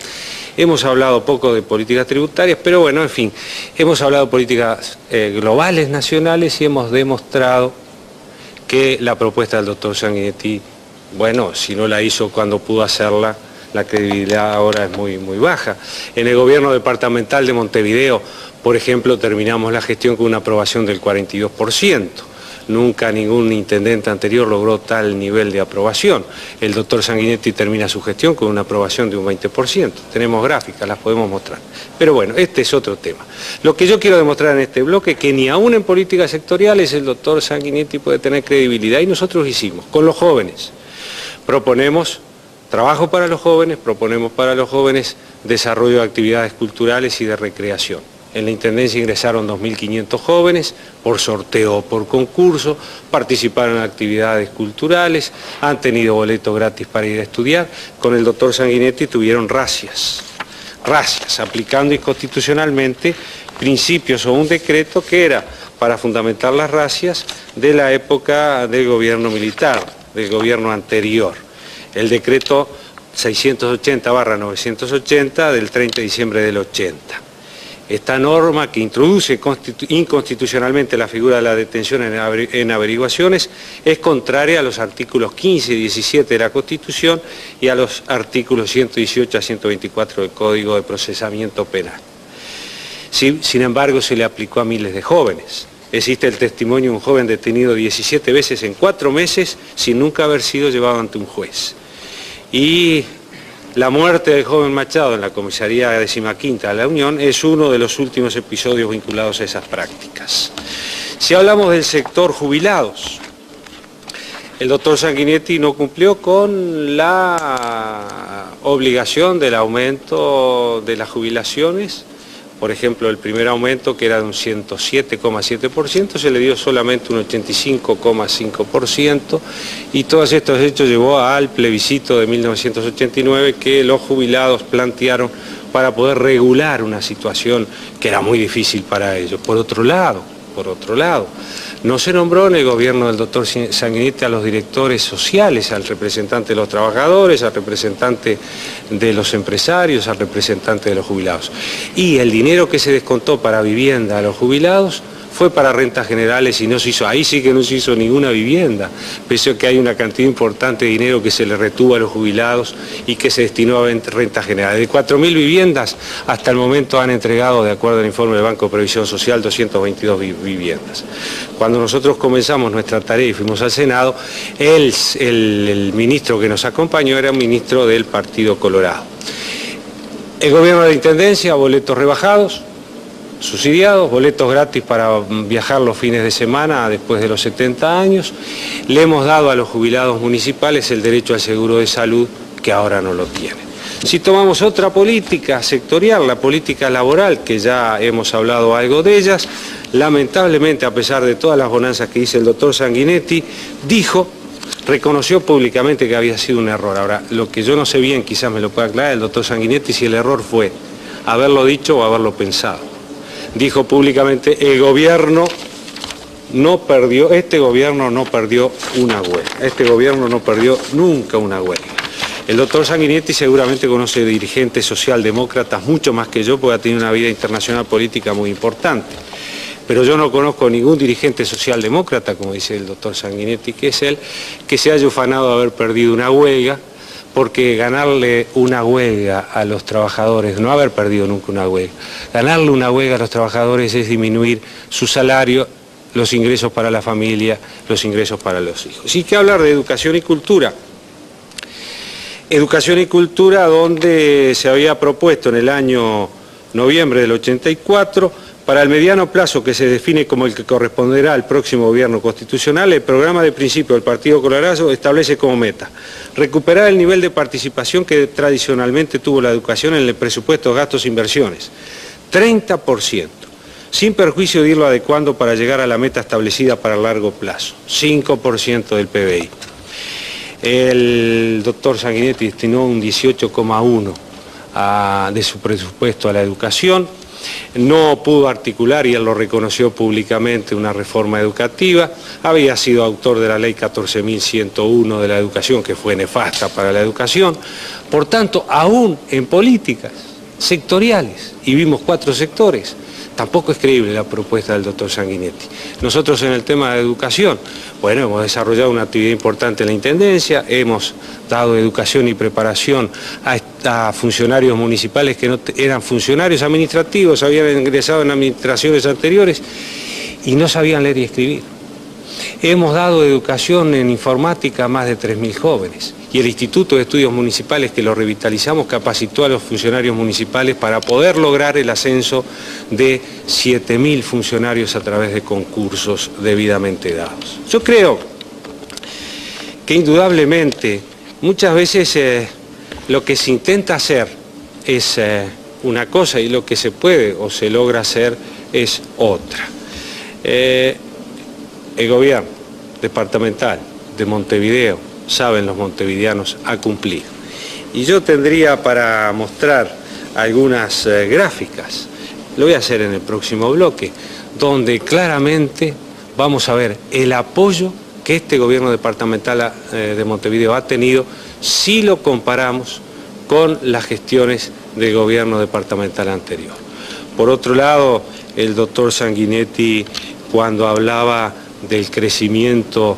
Hemos hablado poco de políticas tributarias, pero bueno, en fin, hemos hablado de políticas globales, nacionales, y hemos demostrado que la propuesta del doctor Sanguinetti, bueno, si no la hizo cuando pudo hacerla, la credibilidad ahora es muy baja. En el gobierno departamental de Montevideo, por ejemplo, terminamos la gestión con una aprobación del 42%. Nunca ningún intendente anterior logró tal nivel de aprobación. El doctor Sanguinetti termina su gestión con una aprobación de un 20%. Tenemos gráficas, las podemos mostrar. Pero bueno, este es otro tema. Lo que yo quiero demostrar en este bloque es que ni aún en políticas sectoriales el doctor Sanguinetti puede tener credibilidad, y nosotros hicimos con los jóvenes. Proponemos trabajo para los jóvenes, proponemos para los jóvenes desarrollo de actividades culturales y de recreación. En la Intendencia ingresaron 2.500 jóvenes, por sorteo o por concurso, participaron en actividades culturales, han tenido boletos gratis para ir a estudiar. Con el doctor Sanguinetti tuvieron racias, aplicando inconstitucionalmente principios o un decreto que era para fundamentar las racias de la época del gobierno militar, del gobierno anterior. El decreto 680/980 del 30 de diciembre del 80. Esta norma que introduce inconstitucionalmente la figura de la detención en averiguaciones es contraria a los artículos 15 y 17 de la Constitución y a los artículos 118 a 124 del Código de Procesamiento Penal. Sin embargo, se le aplicó a miles de jóvenes. Existe el testimonio de un joven detenido 17 veces en 4 meses sin nunca haber sido llevado ante un juez. Y la muerte del joven Machado en la comisaría 15ª de la Unión es uno de los últimos episodios vinculados a esas prácticas. Si hablamos del sector jubilados, el doctor Sanguinetti no cumplió con la obligación del aumento de las jubilaciones. Por ejemplo, el primer aumento, que era de un 107,7%, se le dio solamente un 85,5%, y todos estos hechos llevó al plebiscito de 1989 que los jubilados plantearon para poder regular una situación que era muy difícil para ellos. Por otro lado, no se nombró en el gobierno del doctor Sanguinetti a los directores sociales, al representante de los trabajadores, al representante de los empresarios, al representante de los jubilados. Y el dinero que se descontó para vivienda a los jubilados fue para rentas generales y no se hizo, ahí sí que no se hizo ninguna vivienda, pese a que hay una cantidad importante de dinero que se le retuvo a los jubilados y que se destinó a rentas generales. De 4.000 viviendas, hasta el momento han entregado, de acuerdo al informe del Banco de Previsión Social, 222 viviendas. Cuando nosotros comenzamos nuestra tarea y fuimos al Senado, el ministro que nos acompañó era un ministro del Partido Colorado. El gobierno de la Intendencia, boletos rebajados, subsidiados, boletos gratis para viajar los fines de semana después de los 70 años. Le hemos dado a los jubilados municipales el derecho al seguro de salud, que ahora no lo tienen. Si tomamos otra política sectorial, la política laboral, que ya hemos hablado algo de ellas, lamentablemente, a pesar de todas las bonanzas que dice el doctor Sanguinetti, reconoció públicamente que había sido un error. Ahora, lo que yo no sé bien, quizás me lo pueda aclarar el doctor Sanguinetti, si el error fue haberlo dicho o haberlo pensado. Dijo públicamente, este gobierno no perdió una huelga, este gobierno no perdió nunca una huelga. El doctor Sanguinetti seguramente conoce dirigentes socialdemócratas mucho más que yo, porque ha tenido una vida internacional política muy importante. Pero yo no conozco ningún dirigente socialdemócrata, como dice el doctor Sanguinetti, que es él, que se haya ufanado de haber perdido una huelga, porque ganarle una huelga a los trabajadores, no haber perdido nunca una huelga, ganarle una huelga a los trabajadores es disminuir su salario, los ingresos para la familia, los ingresos para los hijos. Y que hablar de educación y cultura. Educación y cultura, donde se había propuesto en el año noviembre del 84, para el mediano plazo que se define como el que corresponderá al próximo gobierno constitucional, el programa de principio del Partido Colorado establece como meta recuperar el nivel de participación que tradicionalmente tuvo la educación en el presupuesto de gastos e inversiones, 30%, sin perjuicio de irlo adecuando para llegar a la meta establecida para el largo plazo, 5% del PBI. El doctor Sanguinetti destinó un 18,1% de su presupuesto a la educación. No pudo articular, y él lo reconoció públicamente, una reforma educativa. Había sido autor de la ley 14.101 de la educación, que fue nefasta para la educación. Por tanto, aún en políticas sectoriales, y vimos 4 sectores, tampoco es creíble la propuesta del doctor Sanguinetti. Nosotros en el tema de educación, bueno, hemos desarrollado una actividad importante en la Intendencia, hemos dado educación y preparación a funcionarios municipales que no eran funcionarios administrativos, habían ingresado en administraciones anteriores y no sabían leer y escribir. Hemos dado educación en informática a más de 3.000 jóvenes. Y el Instituto de Estudios Municipales, que lo revitalizamos, capacitó a los funcionarios municipales para poder lograr el ascenso de 7.000 funcionarios a través de concursos debidamente dados. Yo creo que indudablemente muchas veces lo que se intenta hacer es una cosa y lo que se puede o se logra hacer es otra. El gobierno departamental de Montevideo, saben los montevideanos, ha cumplido. Y yo tendría para mostrar algunas gráficas, lo voy a hacer en el próximo bloque, donde claramente vamos a ver el apoyo que este gobierno departamental de Montevideo ha tenido si lo comparamos con las gestiones del gobierno departamental anterior. Por otro lado, el doctor Sanguinetti, cuando hablaba del crecimiento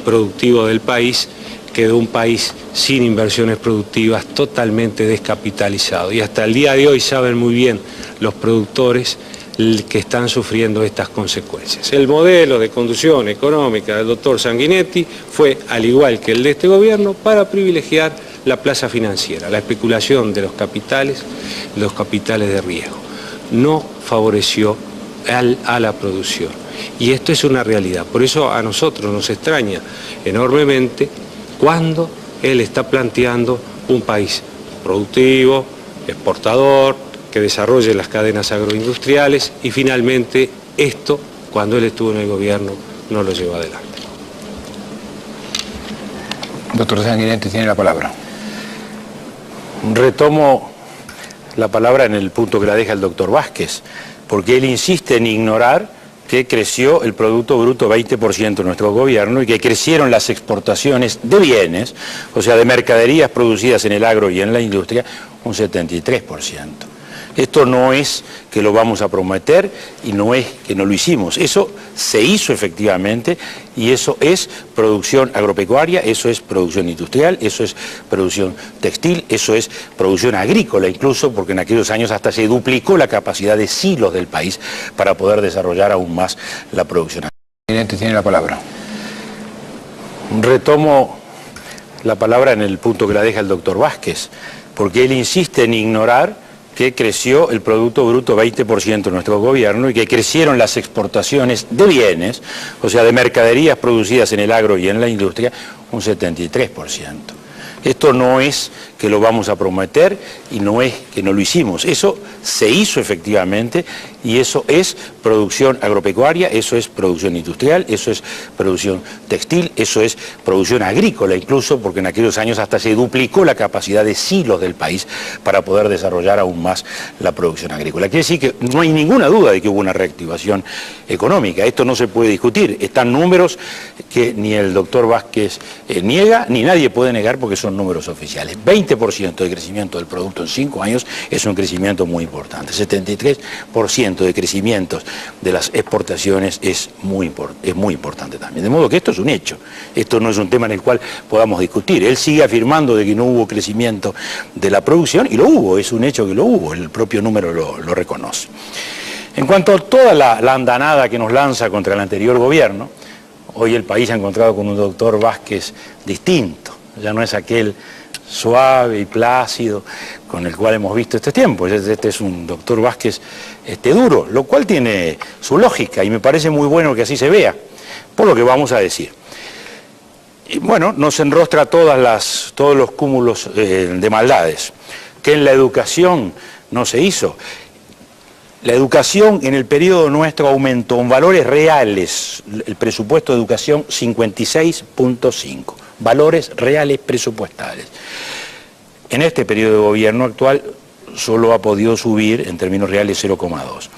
productivo del país, quedó un país sin inversiones productivas, totalmente descapitalizado. Y hasta el día de hoy saben muy bien los productores que están sufriendo estas consecuencias. El modelo de conducción económica del doctor Sanguinetti fue, al igual que el de este gobierno, para privilegiar la plaza financiera, la especulación de los capitales de riesgo. No favoreció a la producción. Y esto es una realidad. Por eso a nosotros nos extraña enormemente cuando él está planteando un país productivo, exportador, que desarrolle las cadenas agroindustriales y finalmente esto, cuando él estuvo en el gobierno, no lo llevó adelante. Doctor Sanguinetti tiene la palabra. Retomo la palabra en el punto que la deja el doctor Vázquez, porque él insiste en ignorar que creció el Producto Bruto 20% en nuestro gobierno y que crecieron las exportaciones de bienes, o sea, de mercaderías producidas en el agro y en la industria, un 73%. Esto no es que lo vamos a prometer y no es que no lo hicimos. Eso se hizo efectivamente y eso es producción agropecuaria, eso es producción industrial, eso es producción textil, eso es producción agrícola incluso, porque en aquellos años hasta se duplicó la capacidad de silos del país para poder desarrollar aún más la producción agrícola. Tiene la palabra. Retomo la palabra en el punto que la deja el doctor Vázquez, porque él insiste en ignorar que creció el Producto Bruto 20% en nuestro gobierno y que crecieron las exportaciones de bienes, o sea, de mercaderías producidas en el agro y en la industria, un 73%. Esto no es que lo vamos a prometer y no es que no lo hicimos. Eso se hizo efectivamente y eso es producción agropecuaria, eso es producción industrial, eso es producción textil, eso es producción agrícola incluso, porque en aquellos años hasta se duplicó la capacidad de silos del país para poder desarrollar aún más la producción agrícola. Quiere decir que no hay ninguna duda de que hubo una reactivación económica. Esto no se puede discutir. Están números que ni el doctor Vázquez niega, ni nadie puede negar porque son números oficiales. 20% de crecimiento del producto en 5 años es un crecimiento muy importante. 73% de crecimiento de las exportaciones es muy importante también. De modo que esto es un hecho. Esto no es un tema en el cual podamos discutir. Él sigue afirmando de que no hubo crecimiento de la producción y lo hubo, es un hecho que lo hubo, el propio número lo reconoce. En cuanto a toda la andanada que nos lanza contra el anterior gobierno, hoy el país ha encontrado con un doctor Vázquez distinto. Ya no es aquel suave y plácido con el cual hemos visto este tiempo. Este es un doctor Vázquez duro, lo cual tiene su lógica y me parece muy bueno que así se vea, por lo que vamos a decir. Y bueno, nos enrostra todos los cúmulos de maldades, que en la educación no se hizo. La educación en el periodo nuestro aumentó en valores reales, el presupuesto de educación 56.5, valores reales presupuestales. En este periodo de gobierno actual solo ha podido subir en términos reales 0,2.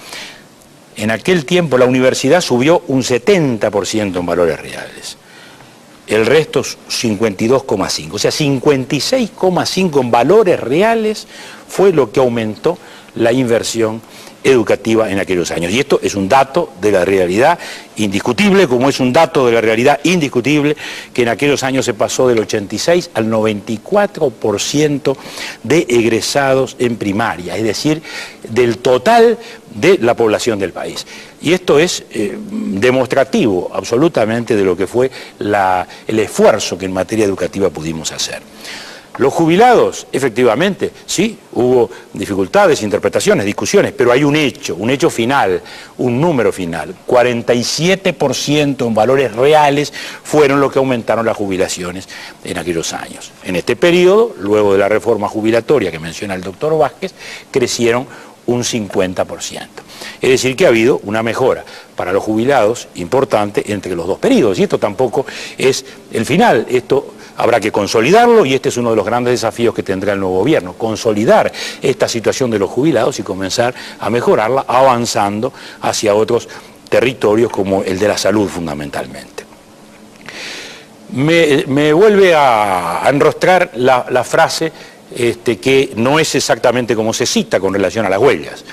En aquel tiempo la universidad subió un 70% en valores reales. El resto 52,5, o sea 56,5 en valores reales fue lo que aumentó la inversión educativa en aquellos años. Y esto es un dato de la realidad indiscutible, como es un dato de la realidad indiscutible que en aquellos años se pasó del 86 al 94% de egresados en primaria, es decir, del total de la población del país. Y esto es demostrativo absolutamente de lo que fue el esfuerzo que en materia educativa pudimos hacer. Los jubilados, efectivamente, sí, hubo dificultades, interpretaciones, discusiones, pero hay un hecho final, un número final. 47% en valores reales fueron los que aumentaron las jubilaciones en aquellos años. En este periodo, luego de la reforma jubilatoria que menciona el doctor Vázquez, crecieron un 50%. Es decir, que ha habido una mejora para los jubilados importante entre los dos periodos. Y esto tampoco es el final, esto habrá que consolidarlo y este es uno de los grandes desafíos que tendrá el nuevo gobierno, consolidar esta situación de los jubilados y comenzar a mejorarla avanzando hacia otros territorios como el de la salud fundamentalmente. Me vuelve a enrostrar la frase que no es exactamente como se cita con relación a las huelgas.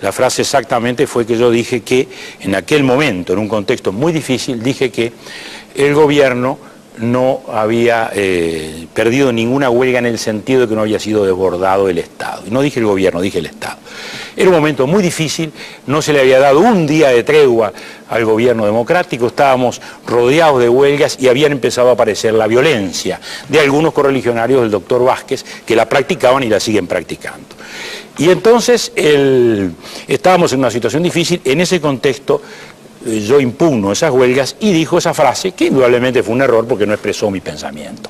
La frase exactamente fue que yo dije que en aquel momento, en un contexto muy difícil, dije que el gobierno no había perdido ninguna huelga en el sentido de que no había sido desbordado el Estado. Y no dije el gobierno, dije el Estado. Era un momento muy difícil, no se le había dado un día de tregua al gobierno democrático, estábamos rodeados de huelgas y habían empezado a aparecer la violencia de algunos correligionarios del doctor Vázquez que la practicaban y la siguen practicando. Y entonces estábamos en una situación difícil, en ese contexto yo impugno esas huelgas y dijo esa frase, que indudablemente fue un error porque no expresó mi pensamiento.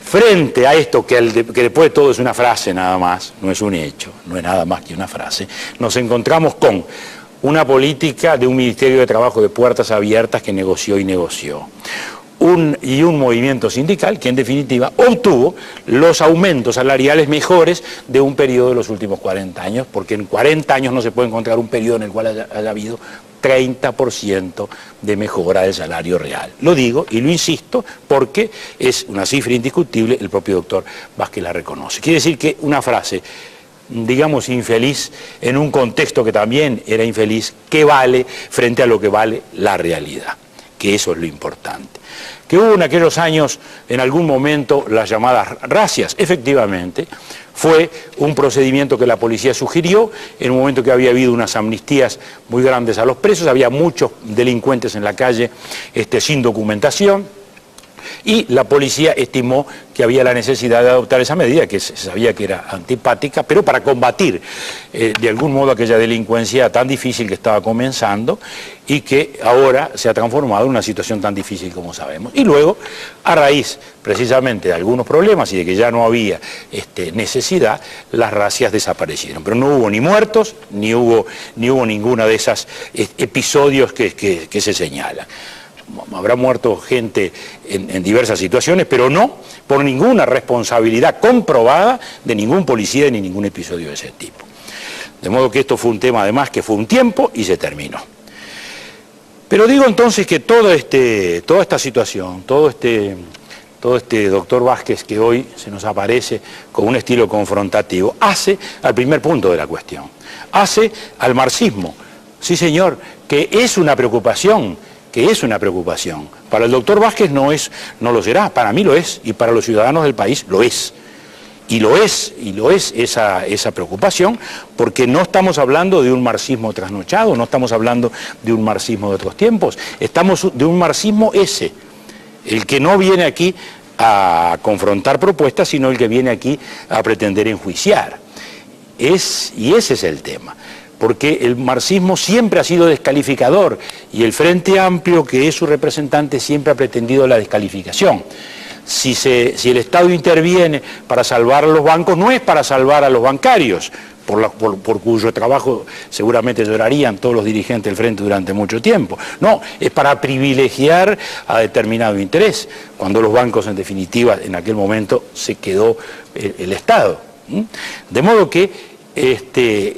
Frente a esto, que después de todo es una frase nada más, no es un hecho, no es nada más que una frase, nos encontramos con una política de un Ministerio de Trabajo de puertas abiertas que negoció y negoció. Y un movimiento sindical que en definitiva obtuvo los aumentos salariales mejores de un periodo de los últimos 40 años, porque en 40 años no se puede encontrar un periodo en el cual haya habido 30% de mejora del salario real. Lo digo y lo insisto porque es una cifra indiscutible, el propio doctor Vázquez la reconoce. Quiere decir que una frase, digamos, infeliz en un contexto que también era infeliz, que vale frente a lo que vale la realidad, que eso es lo importante. Que hubo en aquellos años, en algún momento, las llamadas racias, efectivamente, fue un procedimiento que la policía sugirió, en un momento que había habido unas amnistías muy grandes a los presos, había muchos delincuentes en la calle sin documentación, y la policía estimó que había la necesidad de adoptar esa medida, que se sabía que era antipática, pero para combatir de algún modo aquella delincuencia tan difícil que estaba comenzando y que ahora se ha transformado en una situación tan difícil como sabemos. Y luego, a raíz precisamente de algunos problemas y de que ya no había necesidad, las racias desaparecieron. Pero no hubo ni muertos, ni hubo ninguna de esos episodios que se señalan. Habrá muerto gente en diversas situaciones, pero no por ninguna responsabilidad comprobada de ningún policía ni ningún episodio de ese tipo. De modo que esto fue un tema además que fue un tiempo y se terminó. Pero digo entonces que toda esta situación, todo este doctor Vázquez que hoy se nos aparece con un estilo confrontativo, hace al primer punto de la cuestión, hace al marxismo. Sí, señor, que es una preocupación. Para el doctor Vázquez no lo será, para mí lo es, y para los ciudadanos del país lo es. Y lo es esa preocupación, porque no estamos hablando de un marxismo trasnochado, no estamos hablando de un marxismo de otros tiempos, estamos de un marxismo el que no viene aquí a confrontar propuestas, sino el que viene aquí a pretender enjuiciar. Y ese es el tema. Porque el marxismo siempre ha sido descalificador y el Frente Amplio, que es su representante, siempre ha pretendido la descalificación. Si el Estado interviene para salvar a los bancos, no es para salvar a los bancarios, por cuyo trabajo seguramente llorarían todos los dirigentes del Frente durante mucho tiempo. No, es para privilegiar a determinado interés, cuando los bancos, en definitiva, en aquel momento se quedó el Estado. De modo que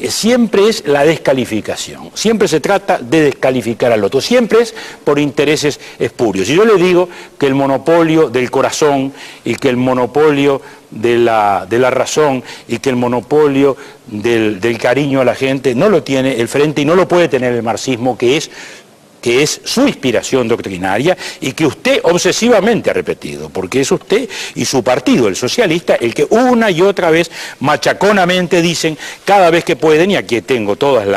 siempre es la descalificación, siempre se trata de descalificar al otro, siempre es por intereses espurios. Y yo le digo que el monopolio del corazón y que el monopolio de la razón y que el monopolio del cariño a la gente no lo tiene el Frente y no lo puede tener el marxismo, que es su inspiración doctrinaria y que usted obsesivamente ha repetido, porque es usted y su partido, el socialista, el que una y otra vez machaconamente dicen cada vez que pueden, y aquí tengo todas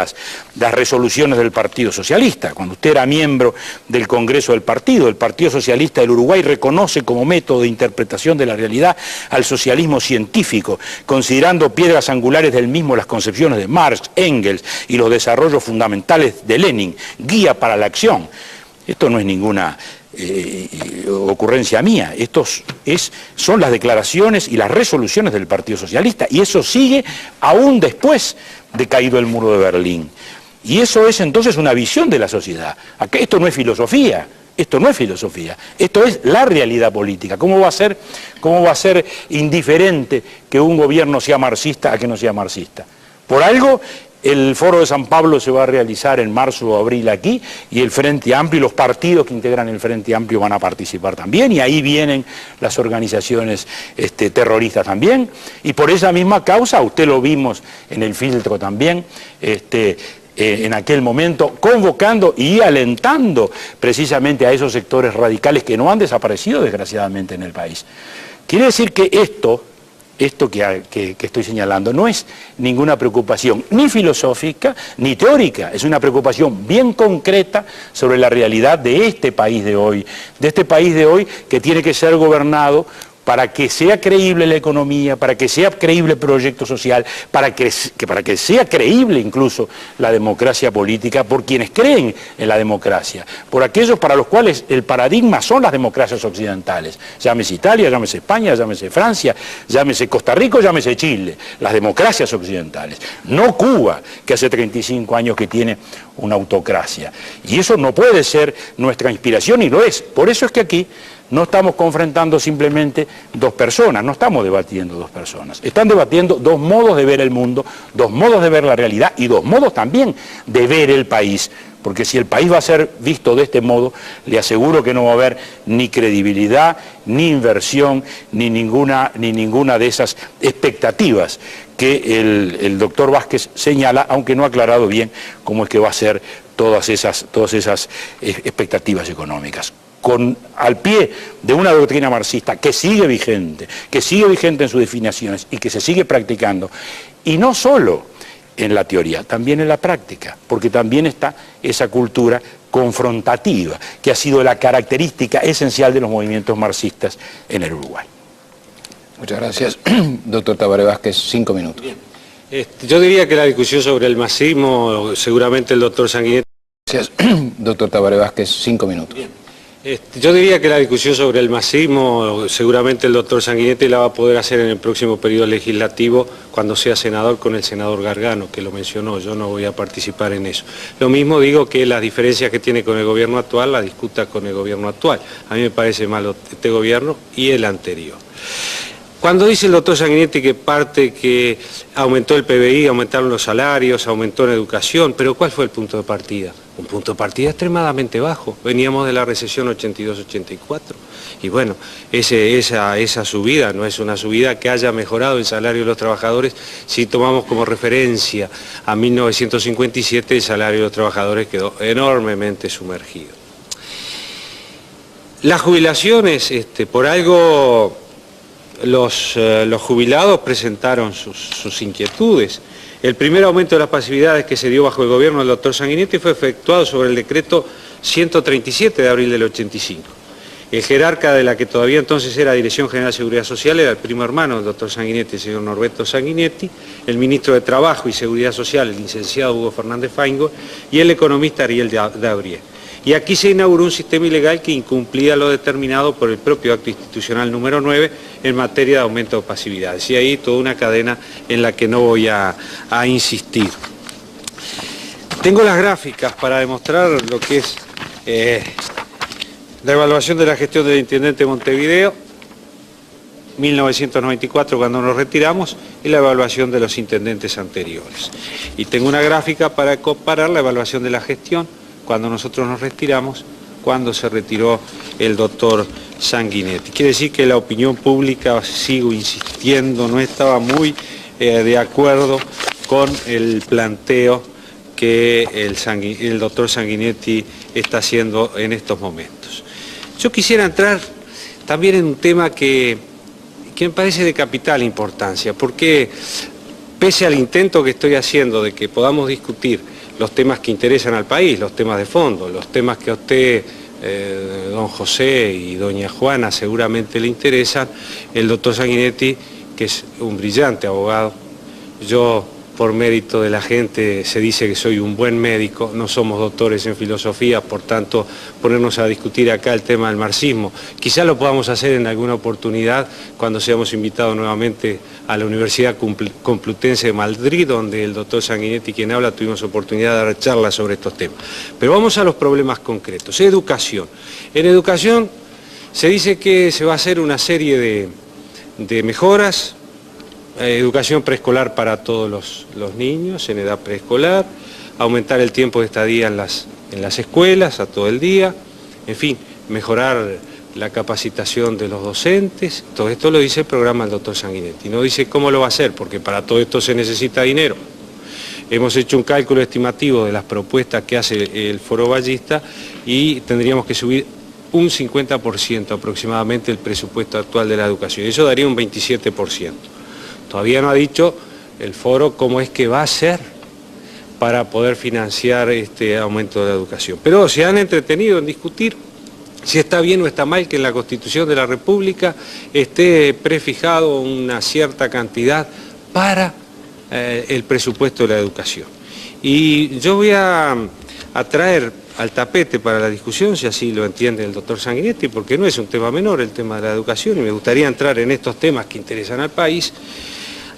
las resoluciones del Partido Socialista. Cuando usted era miembro del Congreso del Partido, el Partido Socialista del Uruguay reconoce como método de interpretación de la realidad al socialismo científico, considerando piedras angulares del mismo las concepciones de Marx, Engels y los desarrollos fundamentales de Lenin, guía para la acción. Esto no es ninguna ocurrencia mía, son las declaraciones y las resoluciones del Partido Socialista, y eso sigue aún después de caído el muro de Berlín. Y eso es entonces una visión de la sociedad. Esto no es filosofía, esto no es filosofía, esto es la realidad política. ¿Cómo va a ser indiferente que un gobierno sea marxista a que no sea marxista? Por algo, el Foro de San Pablo se va a realizar en marzo o abril aquí, y el Frente Amplio y los partidos que integran el Frente Amplio van a participar también, y ahí vienen las organizaciones terroristas también, y por esa misma causa, usted lo vimos en el filtro también, en aquel momento, convocando y alentando precisamente a esos sectores radicales que no han desaparecido desgraciadamente en el país. Quiere decir que esto que estoy señalando no es ninguna preocupación ni filosófica ni teórica, es una preocupación bien concreta sobre la realidad de este país de hoy que tiene que ser gobernado para que sea creíble la economía, para que sea creíble el proyecto social, para que sea creíble incluso la democracia política por quienes creen en la democracia, por aquellos para los cuales el paradigma son las democracias occidentales, llámese Italia, llámese España, llámese Francia, llámese Costa Rica, llámese Chile, las democracias occidentales, no Cuba, que hace 35 años que tiene una autocracia. Y eso no puede ser nuestra inspiración, y lo es. Por eso es que aquí no estamos confrontando simplemente dos personas, no estamos debatiendo dos personas, están debatiendo dos modos de ver el mundo, dos modos de ver la realidad y dos modos también de ver el país, porque si el país va a ser visto de este modo, le aseguro que no va a haber ni credibilidad, ni inversión, ni ninguna de esas expectativas que el doctor Vázquez señala, aunque no ha aclarado bien cómo es que va a ser todas esas expectativas económicas. Al pie de una doctrina marxista que sigue vigente en sus definiciones y que se sigue practicando, y no solo en la teoría, también en la práctica, porque también está esa cultura confrontativa que ha sido la característica esencial de los movimientos marxistas en el Uruguay. Muchas gracias. Doctor Tabaré Vázquez, 5 minutos. Yo diría que la discusión sobre el marxismo, seguramente el doctor Sanguinetti... Gracias. Doctor Tabaré Vázquez, 5 minutos. Yo diría que la discusión sobre el marxismo, seguramente el doctor Sanguinetti la va a poder hacer en el próximo periodo legislativo cuando sea senador con el senador Gargano, que lo mencionó. Yo no voy a participar en eso. Lo mismo digo que las diferencias que tiene con el gobierno actual las discuta con el gobierno actual. A mí me parece malo este gobierno y el anterior. Cuando dice el doctor Sanguinetti que aumentó el PBI, aumentaron los salarios, aumentó la educación, pero ¿cuál fue el punto de partida? Un punto de partida extremadamente bajo. Veníamos de la recesión 82-84. Y bueno, esa subida no es una subida que haya mejorado el salario de los trabajadores. Si tomamos como referencia a 1957, el salario de los trabajadores quedó enormemente sumergido. Las jubilaciones, por algo... Los jubilados presentaron sus inquietudes. El primer aumento de las pasividades que se dio bajo el gobierno del doctor Sanguinetti fue efectuado sobre el decreto 137 de abril del 85. El jerarca de la que todavía entonces era Dirección General de Seguridad Social era el primo hermano del doctor Sanguinetti, el señor Norberto Sanguinetti, el ministro de Trabajo y Seguridad Social, el licenciado Hugo Fernández Faingo, y el economista Ariel Dabrié. Y aquí se inauguró un sistema ilegal que incumplía lo determinado por el propio acto institucional número 9 en materia de aumento de pasividades. Y ahí toda una cadena en la que no voy a insistir. Tengo las gráficas para demostrar lo que es la evaluación de la gestión del intendente de Montevideo, 1994 cuando nos retiramos, y la evaluación de los intendentes anteriores. Y tengo una gráfica para comparar la evaluación de la gestión cuando nosotros nos retiramos, cuando se retiró el doctor Sanguinetti. Quiere decir que la opinión pública, sigo insistiendo, no estaba muy de acuerdo con el planteo que el doctor Sanguinetti está haciendo en estos momentos. Yo quisiera entrar también en un tema que me parece de capital importancia, porque pese al intento que estoy haciendo de que podamos discutir los temas que interesan al país, los temas de fondo, los temas que a usted, don José y doña Juana seguramente le interesan. El doctor Sanguinetti, que es un brillante abogado, yo por mérito de la gente se dice que soy un buen médico, no somos doctores en filosofía, por tanto ponernos a discutir acá el tema del marxismo, quizás lo podamos hacer en alguna oportunidad cuando seamos invitados nuevamente a la Universidad Complutense de Madrid, donde el doctor Sanguinetti, quien habla, tuvimos oportunidad de dar charlas sobre estos temas. Pero vamos a los problemas concretos. Educación. En educación se dice que se va a hacer una serie de mejoras. Educación preescolar para todos los niños en edad preescolar, aumentar el tiempo de estadía en las escuelas a todo el día, en fin, mejorar la capacitación de los docentes. Todo esto lo dice el programa del doctor Sanguinetti. No dice cómo lo va a hacer, porque para todo esto se necesita dinero. Hemos hecho un cálculo estimativo de las propuestas que hace el Foro Ballista y tendríamos que subir un 50% aproximadamente el presupuesto actual de la educación. Eso daría un 27%. Todavía no ha dicho el foro cómo es que va a hacer para poder financiar este aumento de la educación. Pero se han entretenido en discutir si está bien o está mal que en la Constitución de la República esté prefijado una cierta cantidad para el presupuesto de la educación. Y yo voy a traer al tapete para la discusión, si así lo entiende el doctor Sanguinetti, porque no es un tema menor el tema de la educación, y me gustaría entrar en estos temas que interesan al país.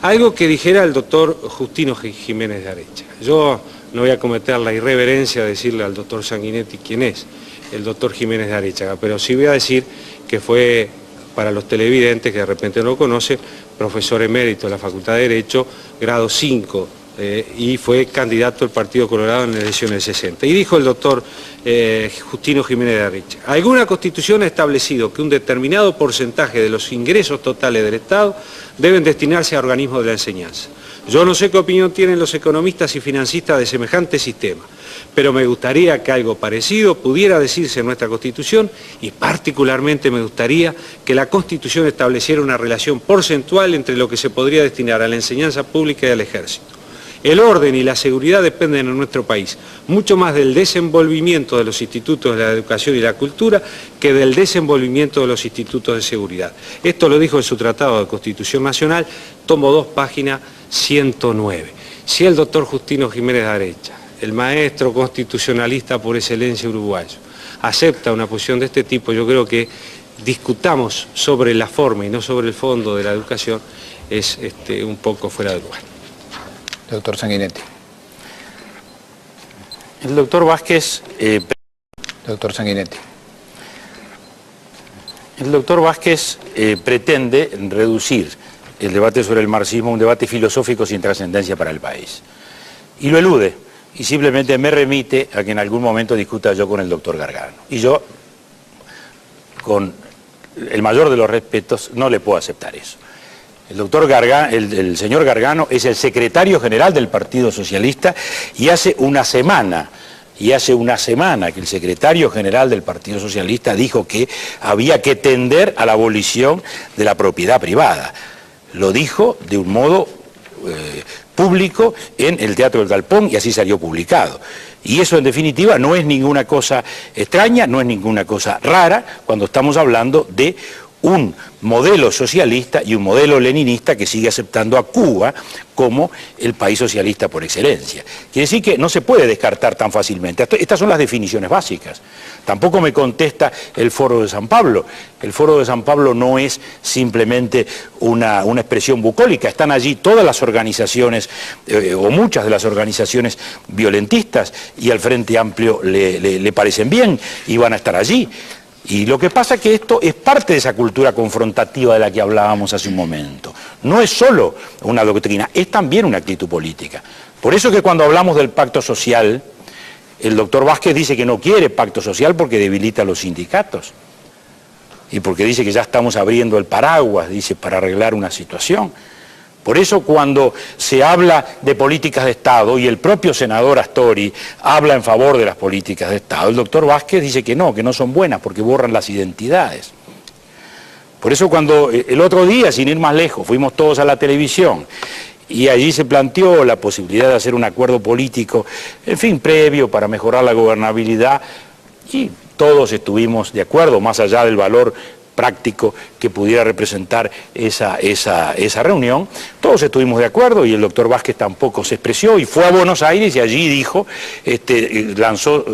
Algo que dijera el doctor Justino Jiménez de Arechaga. Yo no voy a cometer la irreverencia de decirle al doctor Sanguinetti quién es el doctor Jiménez de Arechaga, pero sí voy a decir que fue, para los televidentes que de repente no lo conocen, profesor emérito de la Facultad de Derecho, grado 5, y fue candidato del Partido Colorado en la elección del 60. Y dijo el doctor Justino Jiménez de Arechaga: alguna constitución ha establecido que un determinado porcentaje de los ingresos totales del Estado deben destinarse a organismos de la enseñanza. Yo no sé qué opinión tienen los economistas y financistas de semejante sistema, pero me gustaría que algo parecido pudiera decirse en nuestra Constitución, y particularmente me gustaría que la Constitución estableciera una relación porcentual entre lo que se podría destinar a la enseñanza pública y al ejército. El orden y la seguridad dependen en nuestro país mucho más del desenvolvimiento de los institutos de la educación y la cultura que del desenvolvimiento de los institutos de seguridad. Esto lo dijo en su Tratado de Constitución Nacional, tomo 2, página 109. Si el doctor Justino Jiménez de Arechaga, el maestro constitucionalista por excelencia uruguayo, acepta una posición de este tipo, yo creo que discutamos sobre la forma y no sobre el fondo de la educación es un poco fuera de lugar. Doctor Sanguinetti. El doctor Vázquez... Doctor Sanguinetti. El doctor Vázquez pretende reducir el debate sobre el marxismo a un debate filosófico sin trascendencia para el país. Y lo elude, y simplemente me remite a que en algún momento discuta yo con el doctor Gargano. Y yo, con el mayor de los respetos, no le puedo aceptar eso. El doctor Gargano, el señor Gargano es el secretario general del Partido Socialista y hace una semana que el secretario general del Partido Socialista dijo que había que tender a la abolición de la propiedad privada. Lo dijo de un modo público en el Teatro del Galpón y así salió publicado. Y eso en definitiva no es ninguna cosa extraña, no es ninguna cosa rara cuando estamos hablando de un modelo socialista y un modelo leninista que sigue aceptando a Cuba como el país socialista por excelencia. Quiere decir que no se puede descartar tan fácilmente. Estas son las definiciones básicas. Tampoco me contesta el Foro de San Pablo. El Foro de San Pablo no es simplemente una expresión bucólica. Están allí todas las organizaciones, o muchas de las organizaciones violentistas, y al Frente Amplio le parecen bien y van a estar allí. Y lo que pasa es que esto es parte de esa cultura confrontativa de la que hablábamos hace un momento. No es solo una doctrina, es también una actitud política. Por eso que cuando hablamos del pacto social, el doctor Vázquez dice que no quiere pacto social porque debilita a los sindicatos. Y porque dice que ya estamos abriendo el paraguas, dice, para arreglar una situación. Por eso cuando se habla de políticas de Estado y el propio senador Astori habla en favor de las políticas de Estado, el doctor Vázquez dice que no son buenas porque borran las identidades. Por eso cuando el otro día, sin ir más lejos, fuimos todos a la televisión y allí se planteó la posibilidad de hacer un acuerdo político, en fin, previo para mejorar la gobernabilidad, y todos estuvimos de acuerdo, más allá del valor práctico que pudiera representar esa reunión. Todos estuvimos de acuerdo y el doctor Vázquez tampoco se expresó y fue a Buenos Aires y allí dijo, lanzó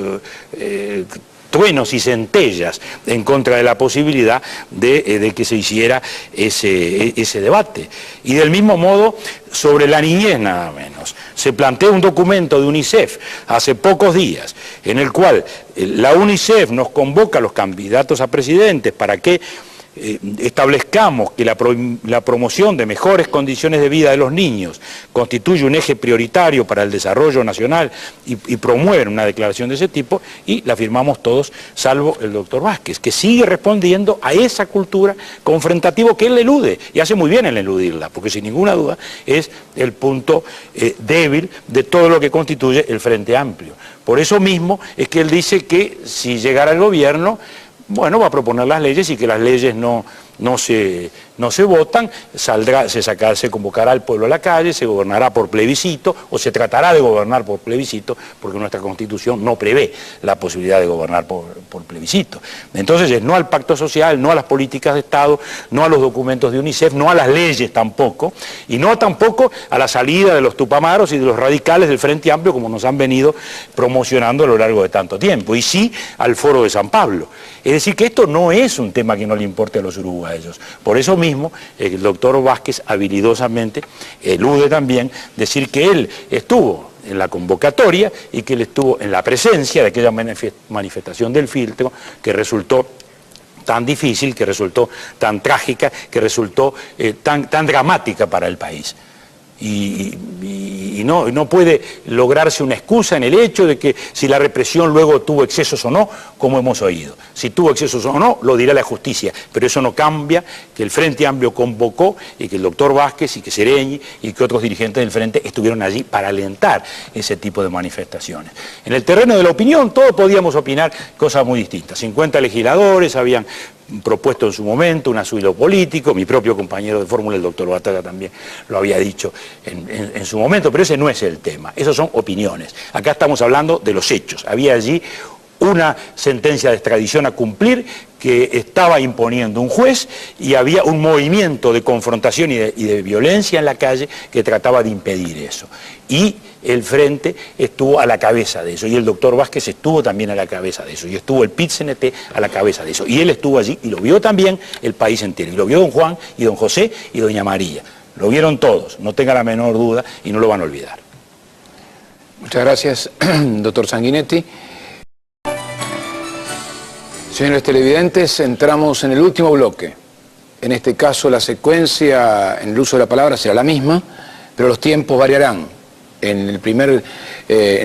truenos y centellas en contra de la posibilidad de que se hiciera ese debate. Y del mismo modo, sobre la niñez nada menos. Se plantea un documento de UNICEF hace pocos días, en el cual la UNICEF nos convoca a los candidatos a presidentes para que establezcamos que la promoción de mejores condiciones de vida de los niños constituye un eje prioritario para el desarrollo nacional y promueve una declaración de ese tipo, y la firmamos todos, salvo el doctor Vázquez, que sigue respondiendo a esa cultura confrontativa que él elude, y hace muy bien en eludirla, porque sin ninguna duda es el punto débil de todo lo que constituye el Frente Amplio. Por eso mismo es que él dice que si llegara al gobierno, bueno, va a proponer las leyes y que las leyes no se votan, se convocará al pueblo a la calle, se gobernará por plebiscito, o se tratará de gobernar por plebiscito, porque nuestra Constitución no prevé la posibilidad de gobernar por plebiscito. Entonces es no al pacto social, no a las políticas de Estado, no a los documentos de UNICEF, no a las leyes tampoco, y no tampoco a la salida de los tupamaros y de los radicales del Frente Amplio, como nos han venido promocionando a lo largo de tanto tiempo, y sí al Foro de San Pablo. Es decir, que esto no es un tema que no le importe a los uruguayos. Por eso mismo, el doctor Vázquez habilidosamente elude también decir que él estuvo en la convocatoria y que él estuvo en la presencia de aquella manifestación del filtro que resultó tan difícil, que resultó tan trágica, que resultó tan dramática para el país. Y no puede lograrse una excusa en el hecho de que si la represión luego tuvo excesos o no, como hemos oído. Si tuvo excesos o no, lo dirá la justicia, pero eso no cambia que el Frente Amplio convocó y que el doctor Vázquez y que Sereñi y que otros dirigentes del Frente estuvieron allí para alentar ese tipo de manifestaciones. En el terreno de la opinión, todos podíamos opinar cosas muy distintas. 50 legisladores habían propuesto en su momento un asilo político, mi propio compañero de fórmula, el doctor Batalla, también lo había dicho en su momento, pero ese no es el tema, esos son opiniones. Acá estamos hablando de los hechos. Había allí una sentencia de extradición a cumplir que estaba imponiendo un juez y había un movimiento de confrontación y de violencia en la calle que trataba de impedir eso. Y el Frente estuvo a la cabeza de eso, y el doctor Vázquez estuvo también a la cabeza de eso, y estuvo el PIT-CNT a la cabeza de eso, y él estuvo allí, y lo vio también el país entero, y lo vio don Juan, y don José, y doña María. Lo vieron todos, no tenga la menor duda, y no lo van a olvidar. Muchas gracias, doctor Sanguinetti. Señores televidentes, entramos en el último bloque. En este caso la secuencia en el uso de la palabra será la misma, pero los tiempos variarán. En la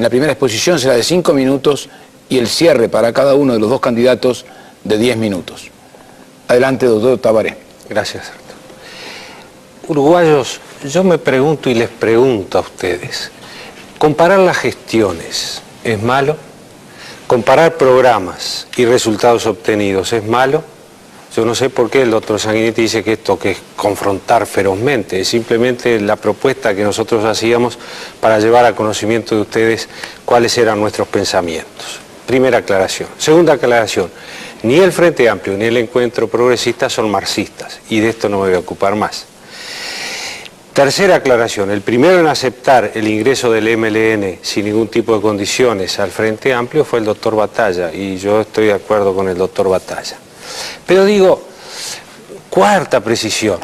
primera exposición será de 5 minutos y el cierre para cada uno de los dos candidatos de 10 minutos. Adelante, doctor Tabaré. Gracias, Arturo. Uruguayos, yo me pregunto y les pregunto a ustedes, ¿comparar las gestiones es malo? ¿Comparar programas y resultados obtenidos es malo? Yo no sé por qué el doctor Sanguinetti dice que esto que es confrontar ferozmente, es simplemente la propuesta que nosotros hacíamos para llevar a conocimiento de ustedes cuáles eran nuestros pensamientos. Primera aclaración. Segunda aclaración, ni el Frente Amplio ni el Encuentro Progresista son marxistas, y de esto no me voy a ocupar más. Tercera aclaración, el primero en aceptar el ingreso del MLN sin ningún tipo de condiciones al Frente Amplio fue el doctor Batalla, y yo estoy de acuerdo con el doctor Batalla. Pero digo, cuarta precisión,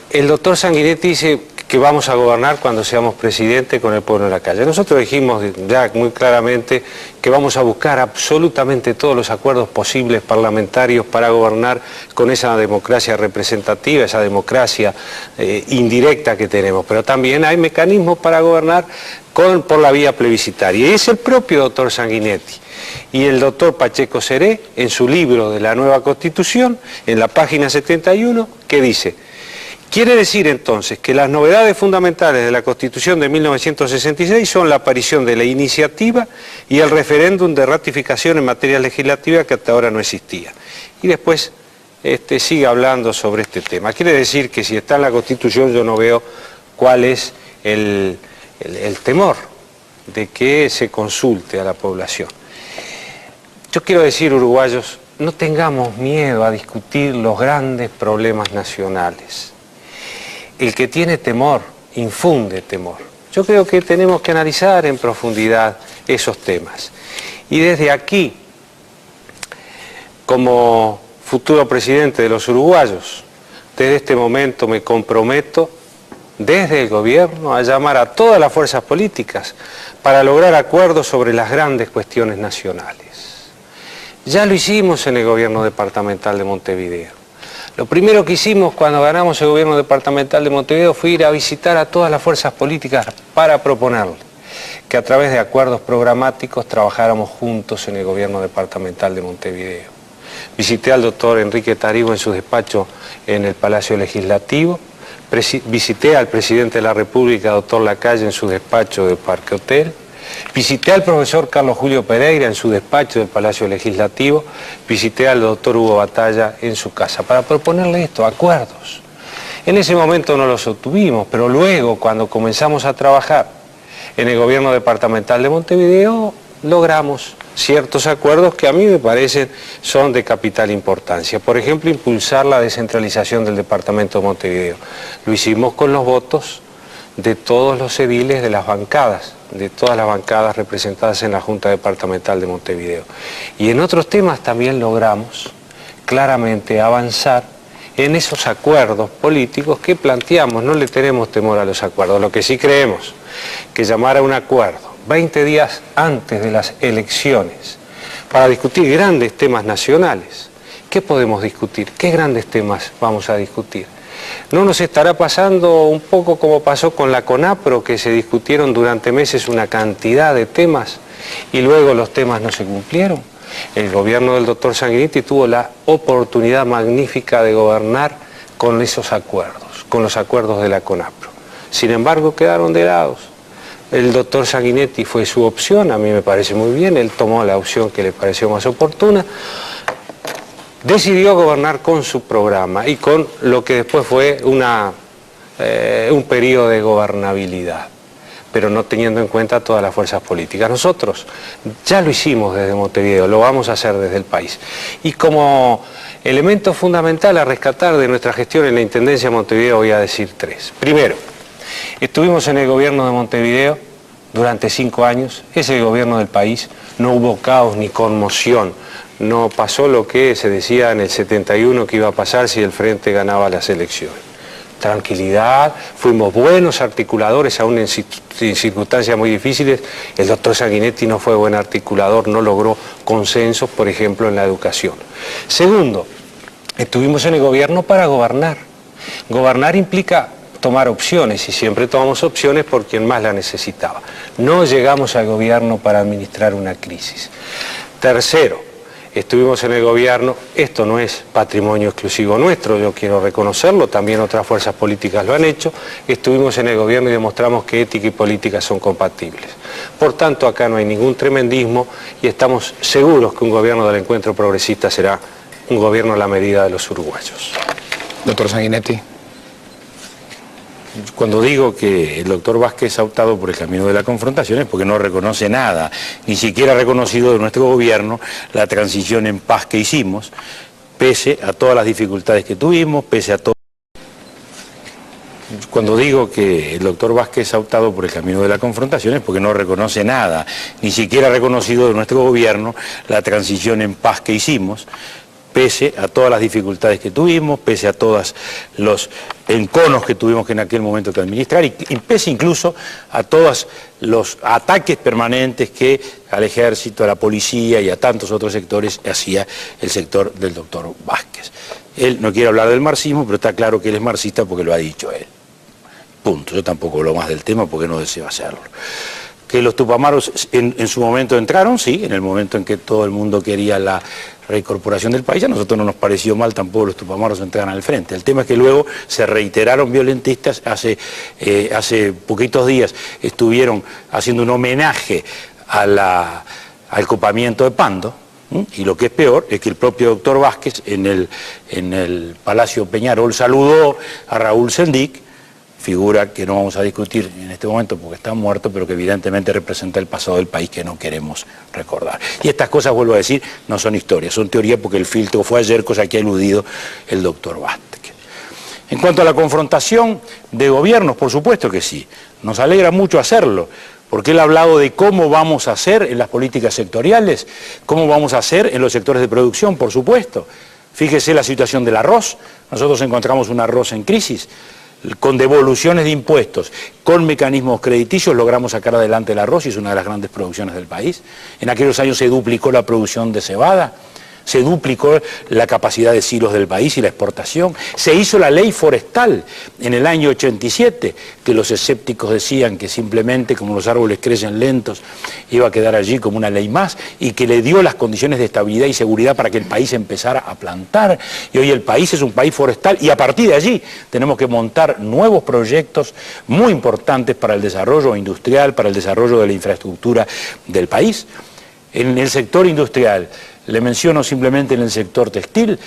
el doctor Sanguinetti dice que vamos a gobernar cuando seamos presidente con el pueblo en la calle. Nosotros dijimos ya muy claramente que vamos a buscar absolutamente todos los acuerdos posibles parlamentarios para gobernar con esa democracia representativa, esa democracia indirecta que tenemos, pero también hay mecanismos para gobernar por la vía plebiscitaria, y es el propio doctor Sanguinetti y el doctor Pacheco Seré en su libro de la nueva Constitución, en la página 71, que dice: quiere decir entonces que las novedades fundamentales de la Constitución de 1966 son la aparición de la iniciativa y el referéndum de ratificación en materia legislativa que hasta ahora no existía. Y después sigue hablando sobre este tema. Quiere decir que si está en la Constitución yo no veo cuál es el temor de que se consulte a la población. Yo quiero decir, uruguayos, no tengamos miedo a discutir los grandes problemas nacionales. El que tiene temor, infunde temor. Yo creo que tenemos que analizar en profundidad esos temas. Y desde aquí, como futuro presidente de los uruguayos, desde este momento me comprometo desde el gobierno a llamar a todas las fuerzas políticas para lograr acuerdos sobre las grandes cuestiones nacionales. Ya lo hicimos en el gobierno departamental de Montevideo. Lo primero que hicimos cuando ganamos el gobierno departamental de Montevideo fue ir a visitar a todas las fuerzas políticas para proponerle que a través de acuerdos programáticos trabajáramos juntos en el gobierno departamental de Montevideo. Visité al doctor Enrique Tarigo en su despacho en el Palacio Legislativo, visité al presidente de la República, doctor Lacalle, en su despacho del Parque Hotel, visité al profesor Carlos Julio Pereira en su despacho del Palacio Legislativo, visité al doctor Hugo Batalla en su casa para proponerle esto, acuerdos. En ese momento no los obtuvimos, pero luego, cuando comenzamos a trabajar en el gobierno departamental de Montevideo, logramos ciertos acuerdos que a mí me parecen son de capital importancia. Por ejemplo, impulsar la descentralización del departamento de Montevideo. Lo hicimos con los votos de todos los ediles de las bancadas, de todas las bancadas representadas en la Junta Departamental de Montevideo. Y en otros temas también logramos claramente avanzar en esos acuerdos políticos que planteamos. No le tenemos temor a los acuerdos. Lo que sí creemos que llamar a un acuerdo 20 días antes de las elecciones para discutir grandes temas nacionales. ¿Qué podemos discutir? ¿Qué grandes temas vamos a discutir? ¿No nos estará pasando un poco como pasó con la CONAPRO, que se discutieron durante meses una cantidad de temas y luego los temas no se cumplieron? El gobierno del doctor Sanguinetti tuvo la oportunidad magnífica de gobernar con esos acuerdos, con los acuerdos de la CONAPRO. Sin embargo, quedaron de lado. El doctor Sanguinetti fue su opción, a mí me parece muy bien, él tomó la opción que le pareció más oportuna, decidió gobernar con su programa y con lo que después fue un periodo de gobernabilidad, pero no teniendo en cuenta todas las fuerzas políticas. Nosotros ya lo hicimos desde Montevideo, lo vamos a hacer desde el país. Y como elemento fundamental a rescatar de nuestra gestión en la Intendencia de Montevideo voy a decir 3. Primero, estuvimos en el gobierno de Montevideo durante 5 años, es el gobierno del país, no hubo caos ni conmoción, no pasó lo que se decía en el 71 que iba a pasar si el Frente ganaba las elecciones. Tranquilidad, fuimos buenos articuladores aún en circunstancias muy difíciles. El doctor Sanguinetti no fue buen articulador, no logró consensos, por ejemplo, en la educación. Segundo, estuvimos en el gobierno para gobernar. Gobernar implica tomar opciones y siempre tomamos opciones por quien más la necesitaba. No llegamos al gobierno para administrar una crisis. Tercero, estuvimos en el gobierno, esto no es patrimonio exclusivo nuestro, yo quiero reconocerlo, también otras fuerzas políticas lo han hecho, estuvimos en el gobierno y demostramos que ética y política son compatibles. Por tanto, acá no hay ningún tremendismo y estamos seguros que un gobierno del Encuentro Progresista será un gobierno a la medida de los uruguayos. Doctor Sanguinetti. Cuando digo que el doctor Vázquez ha optado por el camino de la confrontación es porque no reconoce nada, ni siquiera ha reconocido de nuestro gobierno la transición en paz que hicimos, pese a todas las dificultades que tuvimos, pese a todo. Cuando digo que el doctor Vázquez ha optado por el camino de la confrontación es porque no reconoce nada, ni siquiera ha reconocido de nuestro gobierno la transición en paz que hicimos, pese a todas las dificultades que tuvimos, pese a todos los enconos que tuvimos que en aquel momento que administrar y pese incluso a todos los ataques permanentes que al ejército, a la policía y a tantos otros sectores hacía el sector del doctor Vázquez. Él no quiere hablar del marxismo, pero está claro que él es marxista porque lo ha dicho él. Punto. Yo tampoco hablo más del tema porque no deseo hacerlo. Que los tupamaros en su momento entraron, sí, en el momento en que todo el mundo quería la reincorporación del país, a nosotros no nos pareció mal tampoco los tupamaros entraran al frente. El tema es que luego se reiteraron violentistas, hace poquitos días estuvieron haciendo un homenaje al copamiento de Pando, y lo que es peor es que el propio doctor Vázquez en el Palacio Peñarol saludó a Raúl Sendic, figura que no vamos a discutir en este momento porque está muerto, pero que evidentemente representa el pasado del país que no queremos recordar. Y estas cosas, vuelvo a decir, no son historias, son teorías porque el filtro fue ayer, cosa que ha eludido el doctor Vázquez. En cuanto a la confrontación de gobiernos, por supuesto que sí, nos alegra mucho hacerlo, porque él ha hablado de cómo vamos a hacer en las políticas sectoriales, cómo vamos a hacer en los sectores de producción, por supuesto. Fíjese la situación del arroz, nosotros encontramos un arroz en crisis, con devoluciones de impuestos, con mecanismos crediticios logramos sacar adelante el arroz y es una de las grandes producciones del país. En aquellos años se duplicó la producción de cebada, se duplicó la capacidad de silos del país y la exportación. Se hizo la ley forestal en el año 87, que los escépticos decían que simplemente como los árboles crecen lentos iba a quedar allí como una ley más y que le dio las condiciones de estabilidad y seguridad para que el país empezara a plantar. Y hoy el país es un país forestal y a partir de allí tenemos que montar nuevos proyectos muy importantes para el desarrollo industrial, para el desarrollo de la infraestructura del país. En el sector industrial, le menciono simplemente en el sector textil,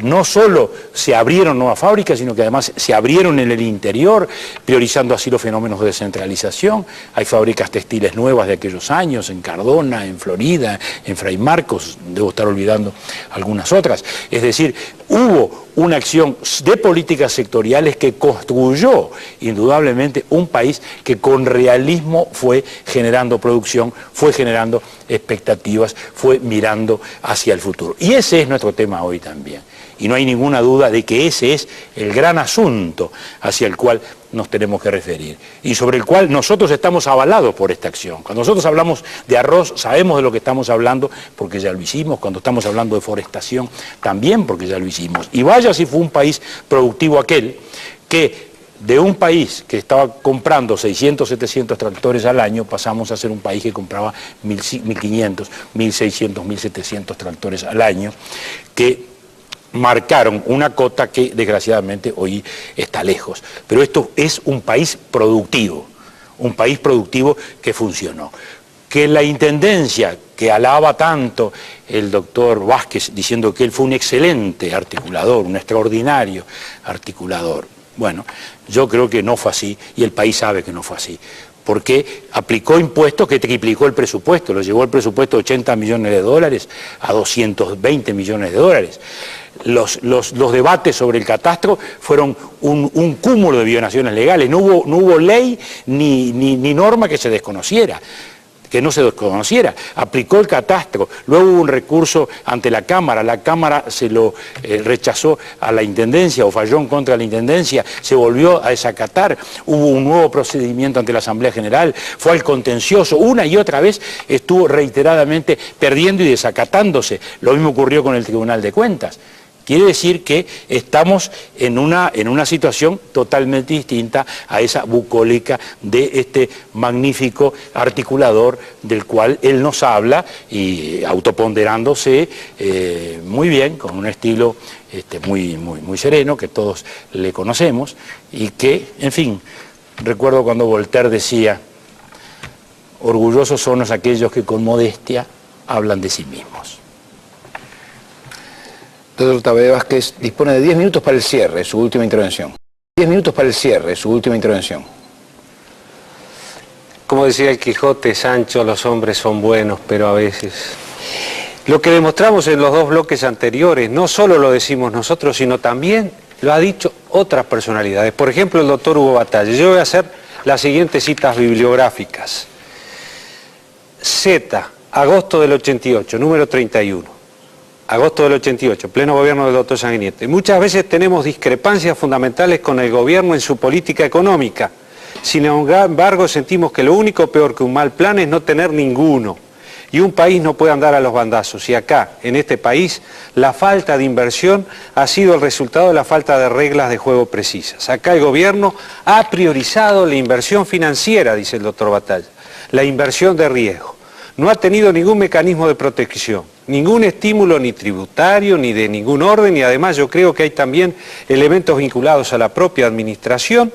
no solo se abrieron nuevas fábricas, sino que además se abrieron en el interior, priorizando así los fenómenos de descentralización. Hay fábricas textiles nuevas de aquellos años, en Cardona, en Florida, en Fray Marcos, debo estar olvidando algunas otras. Es decir, hubo una acción de políticas sectoriales que construyó indudablemente un país que con realismo fue generando producción, fue generando expectativas, fue mirando hacia el futuro. Y ese es nuestro tema hoy también. Y no hay ninguna duda de que ese es el gran asunto hacia el cual nos tenemos que referir y sobre el cual nosotros estamos avalados por esta acción. Cuando nosotros hablamos de arroz, sabemos de lo que estamos hablando porque ya lo hicimos. Cuando estamos hablando de forestación, también porque ya lo hicimos. Y vaya si fue un país productivo aquel que de un país que estaba comprando 600, 700 tractores al año, pasamos a ser un país que compraba 1.500, 1.600, 1.700 tractores al año, que marcaron una cota que desgraciadamente hoy está lejos. Pero esto es un país productivo que funcionó. Que la intendencia que alaba tanto el doctor Vázquez, diciendo que él fue un excelente articulador, un extraordinario articulador, bueno, yo creo que no fue así y el país sabe que no fue así. Porque aplicó impuestos que triplicó el presupuesto, lo llevó el presupuesto de 80 millones de dólares a 220 millones de dólares. Los debates sobre el catastro fueron un cúmulo de violaciones legales, no hubo ley ni norma que se desconociera. Aplicó el catastro, luego hubo un recurso ante la Cámara se lo rechazó a la Intendencia o falló en contra de la Intendencia, se volvió a desacatar, hubo un nuevo procedimiento ante la Asamblea General, fue al contencioso, una y otra vez estuvo reiteradamente perdiendo y desacatándose, lo mismo ocurrió con el Tribunal de Cuentas. Quiere decir que estamos en una situación totalmente distinta a esa bucólica de este magnífico articulador del cual él nos habla y autoponderándose muy bien, con un estilo muy sereno que todos le conocemos y que, en fin, recuerdo cuando Voltaire decía, orgullosos son aquellos que con modestia hablan de sí mismos. Doctor Taboada Vázquez dispone de 10 minutos para el cierre de su última intervención. 10 minutos para el cierre de su última intervención. Como decía el Quijote, Sancho, los hombres son buenos, pero a veces... Lo que demostramos en los dos bloques anteriores, no solo lo decimos nosotros, sino también lo ha dicho otras personalidades. Por ejemplo, el doctor Hugo Batalla. Yo voy a hacer las siguientes citas bibliográficas. Z, agosto del 88, número 31. Agosto del 88, pleno gobierno del doctor Sanguinetti. Muchas veces tenemos discrepancias fundamentales con el gobierno en su política económica. Sin embargo, sentimos que lo único peor que un mal plan es no tener ninguno. Y un país no puede andar a los bandazos. Y acá, en este país, la falta de inversión ha sido el resultado de la falta de reglas de juego precisas. Acá el gobierno ha priorizado la inversión financiera, dice el doctor Batalla, la inversión de riesgo. No ha tenido ningún mecanismo de protección, ningún estímulo ni tributario, ni de ningún orden, y además yo creo que hay también elementos vinculados a la propia administración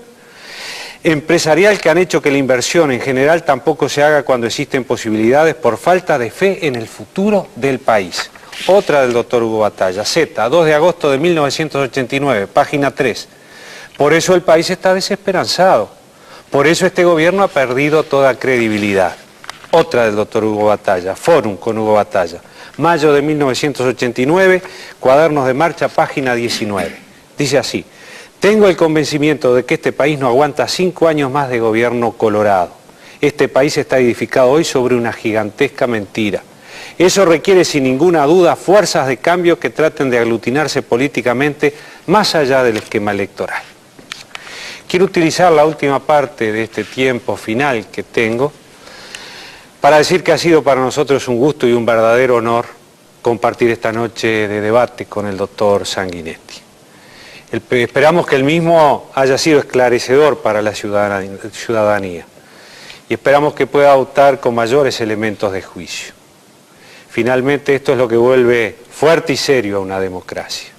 empresarial que han hecho que la inversión en general tampoco se haga cuando existen posibilidades por falta de fe en el futuro del país. Otra del doctor Hugo Batalla, Z, 2 de agosto de 1989, página 3. Por eso el país está desesperanzado. Por eso este gobierno ha perdido toda credibilidad. Otra del doctor Hugo Batalla, Fórum con Hugo Batalla. Mayo de 1989, Cuadernos de Marcha, página 19. Dice así: tengo el convencimiento de que este país no aguanta 5 años más de gobierno colorado. Este país está edificado hoy sobre una gigantesca mentira. Eso requiere sin ninguna duda fuerzas de cambio que traten de aglutinarse políticamente más allá del esquema electoral. Quiero utilizar la última parte de este tiempo final que tengo para decir que ha sido para nosotros un gusto y un verdadero honor compartir esta noche de debate con el doctor Sanguinetti. Esperamos que el mismo haya sido esclarecedor para la ciudadanía y esperamos que pueda optar con mayores elementos de juicio. Finalmente, esto es lo que vuelve fuerte y serio a una democracia.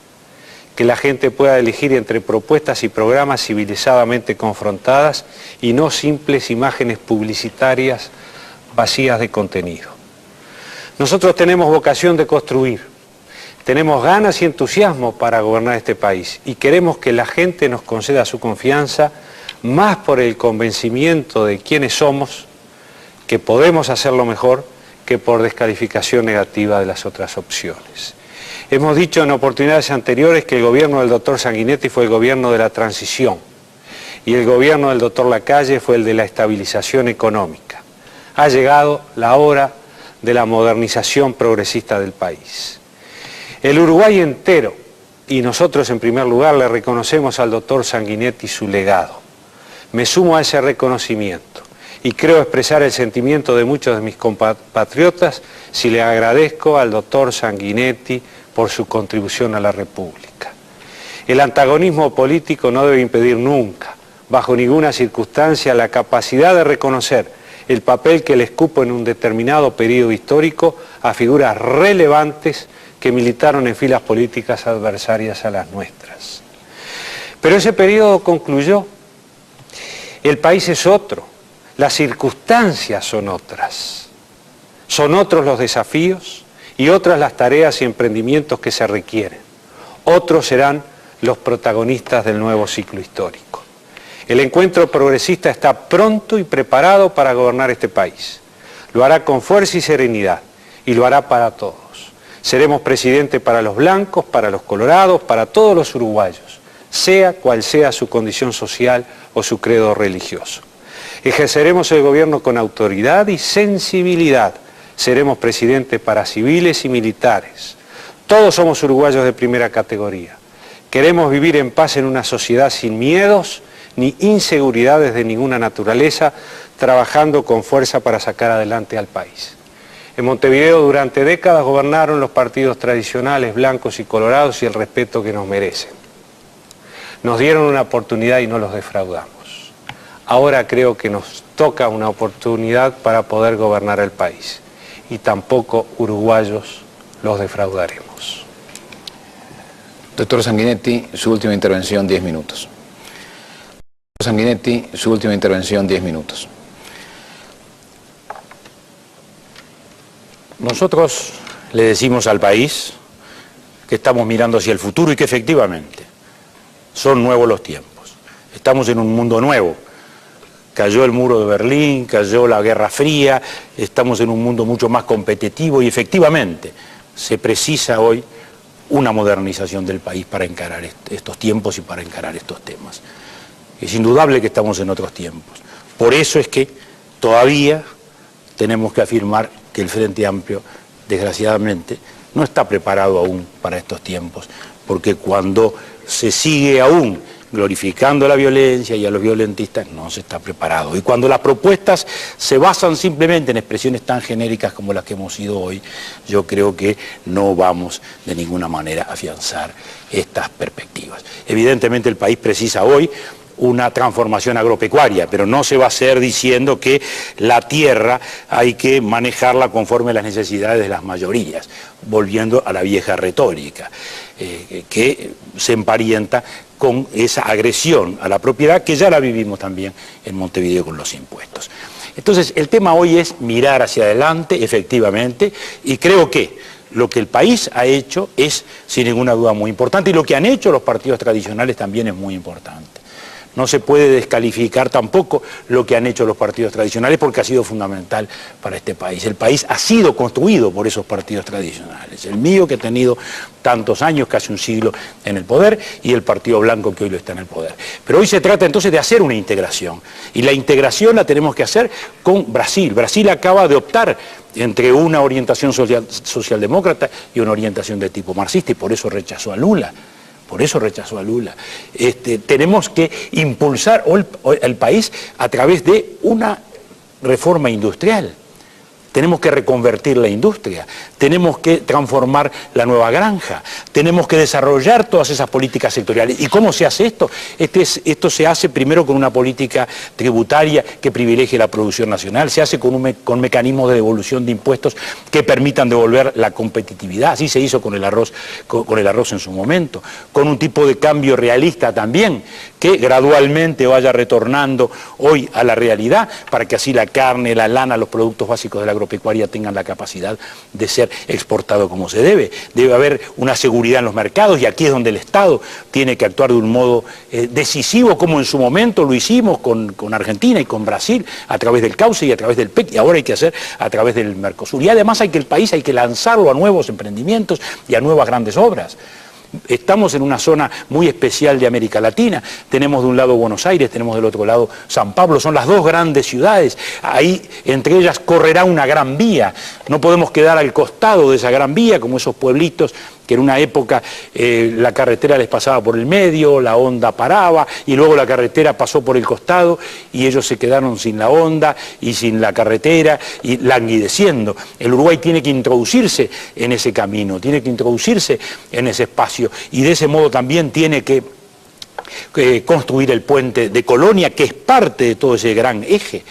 Que la gente pueda elegir entre propuestas y programas civilizadamente confrontadas y no simples imágenes publicitarias vacías de contenido. Nosotros tenemos vocación de construir, tenemos ganas y entusiasmo para gobernar este país y queremos que la gente nos conceda su confianza más por el convencimiento de quiénes somos, que podemos hacerlo mejor, que por descalificación negativa de las otras opciones. Hemos dicho en oportunidades anteriores que el gobierno del doctor Sanguinetti fue el gobierno de la transición y el gobierno del doctor Lacalle fue el de la estabilización económica. Ha llegado la hora de la modernización progresista del país. El Uruguay entero, y nosotros en primer lugar, le reconocemos al doctor Sanguinetti su legado. Me sumo a ese reconocimiento y creo expresar el sentimiento de muchos de mis compatriotas si le agradezco al doctor Sanguinetti por su contribución a la República. El antagonismo político no debe impedir nunca, bajo ninguna circunstancia, la capacidad de reconocer el papel que les cupo en un determinado periodo histórico a figuras relevantes que militaron en filas políticas adversarias a las nuestras. Pero ese periodo concluyó. El país es otro, las circunstancias son otras. Son otros los desafíos y otras las tareas y emprendimientos que se requieren. Otros serán los protagonistas del nuevo ciclo histórico. El encuentro progresista está pronto y preparado para gobernar este país. Lo hará con fuerza y serenidad y lo hará para todos. Seremos presidente para los blancos, para los colorados, para todos los uruguayos, sea cual sea su condición social o su credo religioso. Ejerceremos el gobierno con autoridad y sensibilidad. Seremos presidente para civiles y militares. Todos somos uruguayos de primera categoría. Queremos vivir en paz en una sociedad sin miedos ni inseguridades de ninguna naturaleza, trabajando con fuerza para sacar adelante al país. En Montevideo durante décadas gobernaron los partidos tradicionales, blancos y colorados, y el respeto que nos merecen. Nos dieron una oportunidad y no los defraudamos. Ahora creo que nos toca una oportunidad para poder gobernar el país. Y tampoco uruguayos los defraudaremos. Doctor Sanguinetti, su última intervención, 10 minutos. Doctor Sanguinetti, su última intervención, 10 minutos. Nosotros le decimos al país que estamos mirando hacia el futuro y que efectivamente son nuevos los tiempos. Estamos en un mundo nuevo. Cayó el muro de Berlín, cayó la Guerra Fría, estamos en un mundo mucho más competitivo y efectivamente se precisa hoy una modernización del país para encarar estos tiempos y para encarar estos temas. Es indudable que estamos en otros tiempos. Por eso es que todavía tenemos que afirmar que el Frente Amplio, desgraciadamente, no está preparado aún para estos tiempos, porque cuando se sigue aún glorificando la violencia y a los violentistas, no se está preparado. Y cuando las propuestas se basan simplemente en expresiones tan genéricas como las que hemos oído hoy, yo creo que no vamos de ninguna manera a afianzar estas perspectivas. Evidentemente el país precisa hoy una transformación agropecuaria, pero no se va a hacer diciendo que la tierra hay que manejarla conforme a las necesidades de las mayorías, volviendo a la vieja retórica, que se emparenta con esa agresión a la propiedad que ya la vivimos también en Montevideo con los impuestos. Entonces, el tema hoy es mirar hacia adelante, efectivamente, y creo que lo que el país ha hecho es, sin ninguna duda, muy importante, y lo que han hecho los partidos tradicionales también es muy importante. No se puede descalificar tampoco lo que han hecho los partidos tradicionales porque ha sido fundamental para este país. El país ha sido construido por esos partidos tradicionales. El mío, que ha tenido tantos años, casi un siglo en el poder, y el Partido Blanco, que hoy lo está en el poder. Pero hoy se trata entonces de hacer una integración. Y la integración la tenemos que hacer con Brasil. Brasil acaba de optar entre una orientación socialdemócrata y una orientación de tipo marxista, y por eso rechazó a Lula. Por eso rechazó a Lula. Tenemos que impulsar el país a través de una reforma industrial. Tenemos que reconvertir la industria, tenemos que transformar la nueva granja, tenemos que desarrollar todas esas políticas sectoriales. ¿Y cómo se hace esto? Esto se hace primero con una política tributaria que privilegie la producción nacional, se hace con mecanismos de devolución de impuestos que permitan devolver la competitividad. Así se hizo con el arroz en su momento, con un tipo de cambio realista también, que gradualmente vaya retornando hoy a la realidad, para que así la carne, la lana, los productos básicos de la agropecuaria tengan la capacidad de ser exportados como se debe. Debe haber una seguridad en los mercados, y aquí es donde el Estado tiene que actuar de un modo decisivo, como en su momento lo hicimos con Argentina y con Brasil, a través del CAUCE y a través del PEC, y ahora hay que hacer a través del Mercosur. Y además el país hay que lanzarlo a nuevos emprendimientos y a nuevas grandes obras. Estamos en una zona muy especial de América Latina. Tenemos de un lado Buenos Aires, tenemos del otro lado San Pablo. Son las dos grandes ciudades. Ahí, entre ellas, correrá una gran vía. No podemos quedar al costado de esa gran vía, como esos pueblitos que en una época la carretera les pasaba por el medio, la honda paraba, y luego la carretera pasó por el costado, y ellos se quedaron sin la honda y sin la carretera, y languideciendo. El Uruguay tiene que introducirse en ese camino, tiene que introducirse en ese espacio, y de ese modo también tiene que construir el puente de Colonia, que es parte de todo ese gran eje.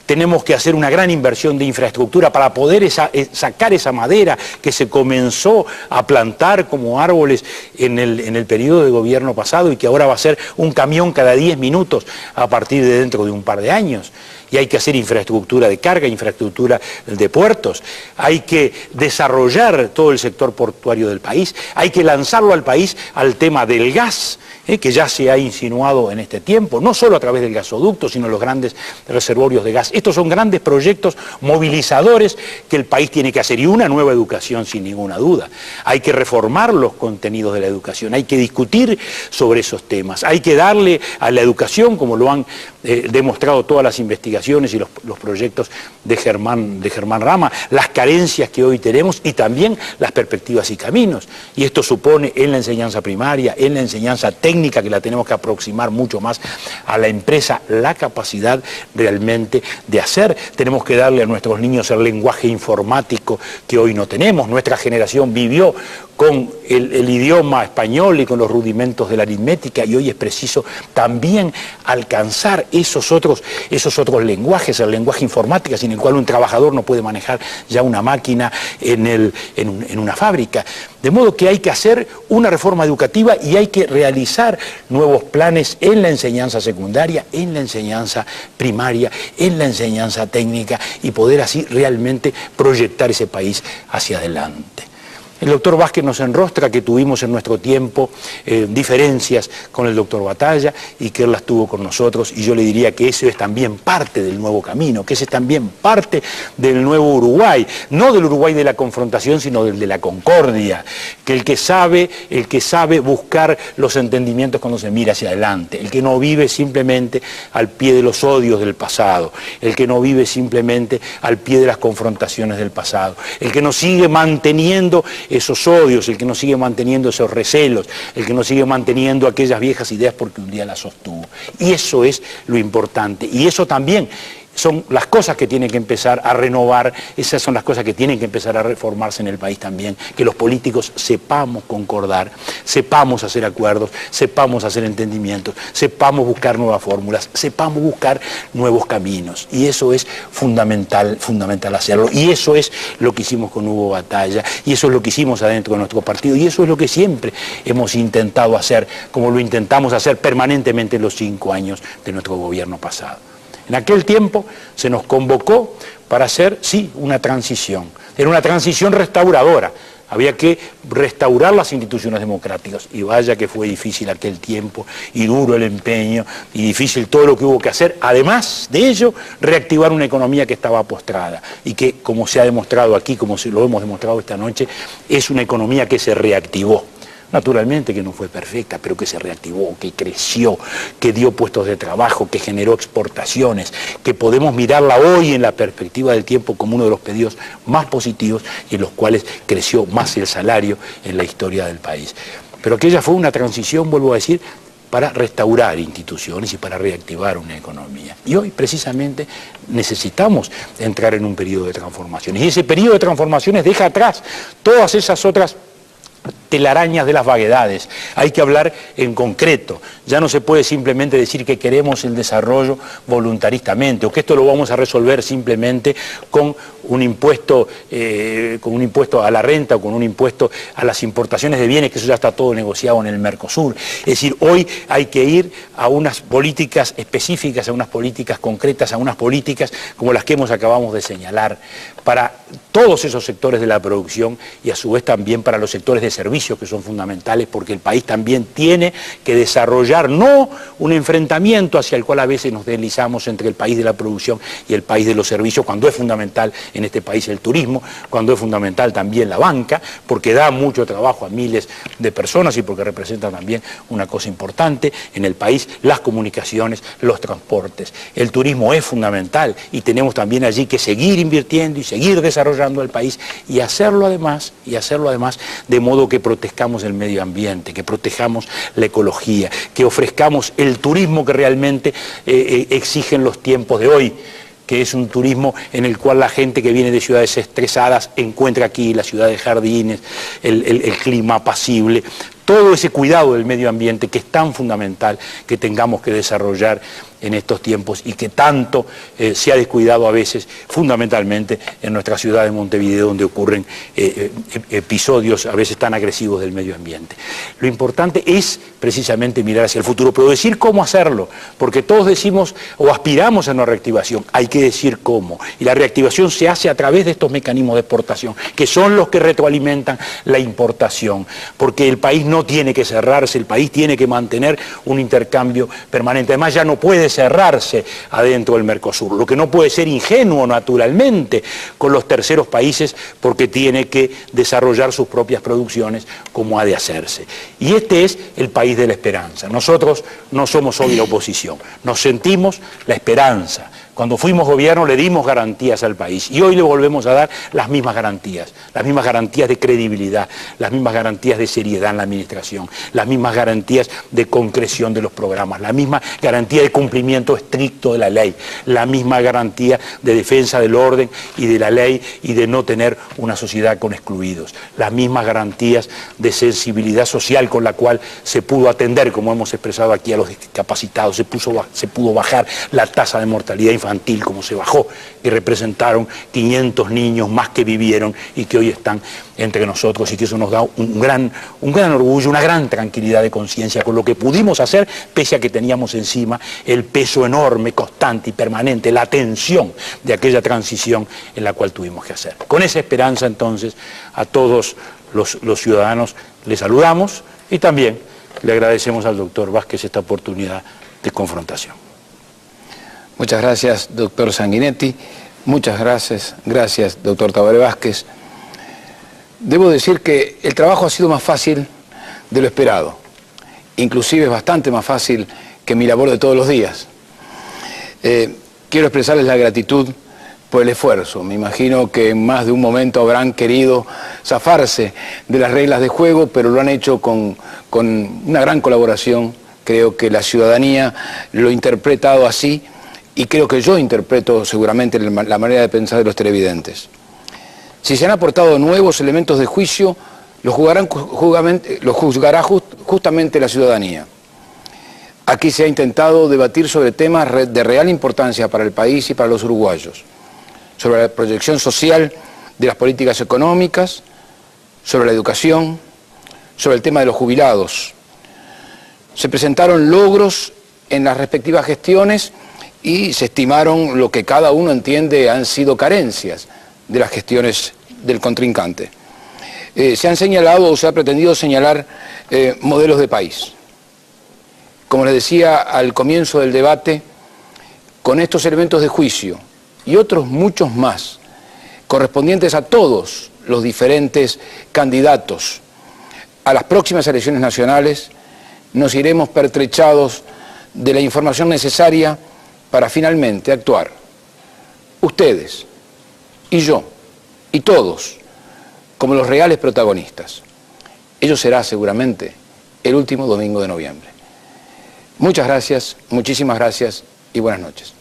Tenemos que hacer una gran inversión de infraestructura para poder sacar esa madera que se comenzó a plantar como árboles en el periodo de gobierno pasado, y que ahora va a ser un camión cada 10 minutos a partir de dentro de un par de años. Y hay que hacer infraestructura de carga, infraestructura de puertos, hay que desarrollar todo el sector portuario del país, hay que lanzarlo al país al tema del gas, que ya se ha insinuado en este tiempo, no solo a través del gasoducto, sino los grandes reservorios de gas. Estos son grandes proyectos movilizadores que el país tiene que hacer, y una nueva educación sin ninguna duda. Hay que reformar los contenidos de la educación, hay que discutir sobre esos temas, hay que darle a la educación, como lo han demostrado todas las investigaciones y los proyectos de Germán Rama, las carencias que hoy tenemos y también las perspectivas y caminos. Y esto supone en la enseñanza primaria, en la enseñanza técnica, que la tenemos que aproximar mucho más a la empresa, la capacidad realmente de hacer. Tenemos que darle a nuestros niños el lenguaje informático que hoy no tenemos. Nuestra generación vivió con el idioma español y con los rudimentos de la aritmética, y hoy es preciso también alcanzar esos otros lenguajes, el lenguaje informático, sin el cual un trabajador no puede manejar ya una máquina en una fábrica. De modo que hay que hacer una reforma educativa, y hay que realizar nuevos planes en la enseñanza secundaria, en la enseñanza primaria, en la enseñanza técnica, y poder así realmente proyectar ese país hacia adelante. El doctor Vázquez nos enrostra que tuvimos en nuestro tiempo diferencias con el doctor Batalla, y que él las tuvo con nosotros, y yo le diría que eso es también parte del nuevo camino, que ese es también parte del nuevo Uruguay, no del Uruguay de la confrontación, sino del de la concordia, que el que sabe buscar los entendimientos cuando se mira hacia adelante, el que no vive simplemente al pie de los odios del pasado, el que no vive simplemente al pie de las confrontaciones del pasado, el que no sigue manteniendo esos odios, el que no sigue manteniendo esos recelos, el que no sigue manteniendo aquellas viejas ideas porque un día las sostuvo. Y eso es lo importante, y eso también son las cosas que tienen que empezar a renovar, esas son las cosas que tienen que empezar a reformarse en el país también, que los políticos sepamos concordar, sepamos hacer acuerdos, sepamos hacer entendimientos, sepamos buscar nuevas fórmulas, sepamos buscar nuevos caminos, y eso es fundamental hacerlo, y eso es lo que hicimos con Hugo Batalla, y eso es lo que hicimos adentro de nuestro partido, y eso es lo que siempre hemos intentado hacer, como lo intentamos hacer permanentemente en los 5 años de nuestro gobierno pasado. En aquel tiempo se nos convocó para hacer, sí, una transición. Era una transición restauradora. había que restaurar las instituciones democráticas, y vaya que fue difícil aquel tiempo, y duro el empeño, y difícil todo lo que hubo que hacer, además de ello, reactivar una economía que estaba postrada, y que, como se ha demostrado aquí, como lo hemos demostrado esta noche, es una economía que se reactivó. Naturalmente que no fue perfecta, pero que se reactivó, que creció, que dio puestos de trabajo, que generó exportaciones, que podemos mirarla hoy en la perspectiva del tiempo como uno de los periodos más positivos y en los cuales creció más el salario en la historia del país. Pero aquella fue una transición, vuelvo a decir, para restaurar instituciones y para reactivar una economía. Y hoy precisamente necesitamos entrar en un periodo de transformaciones. Y ese periodo de transformaciones deja atrás todas esas otras telarañas de las vaguedades. Hay que hablar en concreto. Ya no se puede simplemente decir que queremos el desarrollo voluntaristamente o que esto lo vamos a resolver simplemente con un impuesto a la renta o con un impuesto a las importaciones de bienes, que eso ya está todo negociado en el Mercosur. Es decir, hoy hay que ir a unas políticas específicas, a unas políticas concretas, a unas políticas como las que acabamos de señalar, para todos esos sectores de la producción y a su vez también para los sectores de servicios que son fundamentales, porque el país también tiene que desarrollar no un enfrentamiento hacia el cual a veces nos deslizamos entre el país de la producción y el país de los servicios, cuando es fundamental en este país el turismo, cuando es fundamental también la banca, porque da mucho trabajo a miles de personas y porque representa también una cosa importante en el país, las comunicaciones, los transportes. El turismo es fundamental y tenemos también allí que seguir invirtiendo y seguir desarrollando el país y hacerlo además de modo que protejamos el medio ambiente, que protejamos la ecología, que ofrezcamos el turismo que realmente exigen los tiempos de hoy, que es un turismo en el cual la gente que viene de ciudades estresadas encuentra aquí la ciudad de jardines, el clima apacible, todo ese cuidado del medio ambiente que es tan fundamental que tengamos que desarrollar en estos tiempos y que tanto se ha descuidado a veces, fundamentalmente en nuestra ciudad de Montevideo, donde ocurren episodios a veces tan agresivos del medio ambiente. Lo importante es precisamente mirar hacia el futuro, pero decir cómo hacerlo, porque todos decimos o aspiramos a una reactivación, hay que decir cómo, y la reactivación se hace a través de estos mecanismos de exportación, que son los que retroalimentan la importación, porque el país no tiene que cerrarse, el país tiene que mantener un intercambio permanente, además ya no puede cerrarse adentro del Mercosur, lo que no puede ser ingenuo naturalmente con los terceros países porque tiene que desarrollar sus propias producciones como ha de hacerse. Y este es el país de la esperanza. Nosotros no somos hoy la oposición, nos sentimos la esperanza. Cuando fuimos gobierno le dimos garantías al país y hoy le volvemos a dar las mismas garantías de credibilidad, las mismas garantías de seriedad en la administración, las mismas garantías de concreción de los programas, la misma garantía de cumplimiento estricto de la ley, la misma garantía de defensa del orden y de la ley y de no tener una sociedad con excluidos, las mismas garantías de sensibilidad social con la cual se pudo atender, como hemos expresado aquí, a los discapacitados, se pudo bajar la tasa de mortalidad infantil como se bajó, y representaron 500 niños más que vivieron y que hoy están entre nosotros, y que eso nos da un gran orgullo, una gran tranquilidad de conciencia con lo que pudimos hacer, pese a que teníamos encima el peso enorme, constante y permanente, la tensión de aquella transición en la cual tuvimos que hacer. Con esa esperanza entonces a todos los ciudadanos les saludamos y también le agradecemos al doctor Vázquez esta oportunidad de confrontación. Muchas gracias, doctor Sanguinetti. Muchas gracias, doctor Tabaré Vázquez. Debo decir que el trabajo ha sido más fácil de lo esperado. Inclusive es bastante más fácil que mi labor de todos los días. Quiero expresarles la gratitud por el esfuerzo. Me imagino que en más de un momento habrán querido zafarse de las reglas de juego, pero lo han hecho con una gran colaboración. Creo que la ciudadanía lo ha interpretado así, y creo que yo interpreto seguramente la manera de pensar de los televidentes. Si se han aportado nuevos elementos de juicio, los juzgará justamente la ciudadanía. Aquí se ha intentado debatir sobre temas de real importancia para el país y para los uruguayos, sobre la proyección social de las políticas económicas, sobre la educación, sobre el tema de los jubilados. Se presentaron logros en las respectivas gestiones y se estimaron lo que cada uno entiende han sido carencias de las gestiones del contrincante. se han señalado o se ha pretendido señalar modelos de país. Como les decía al comienzo del debate, con estos elementos de juicio y otros muchos más, correspondientes a todos los diferentes candidatos a las próximas elecciones nacionales, nos iremos pertrechados de la información necesaria para finalmente actuar. Ustedes y yo y todos como los reales protagonistas. Ello será seguramente el último domingo de noviembre. Muchas gracias, muchísimas gracias y buenas noches.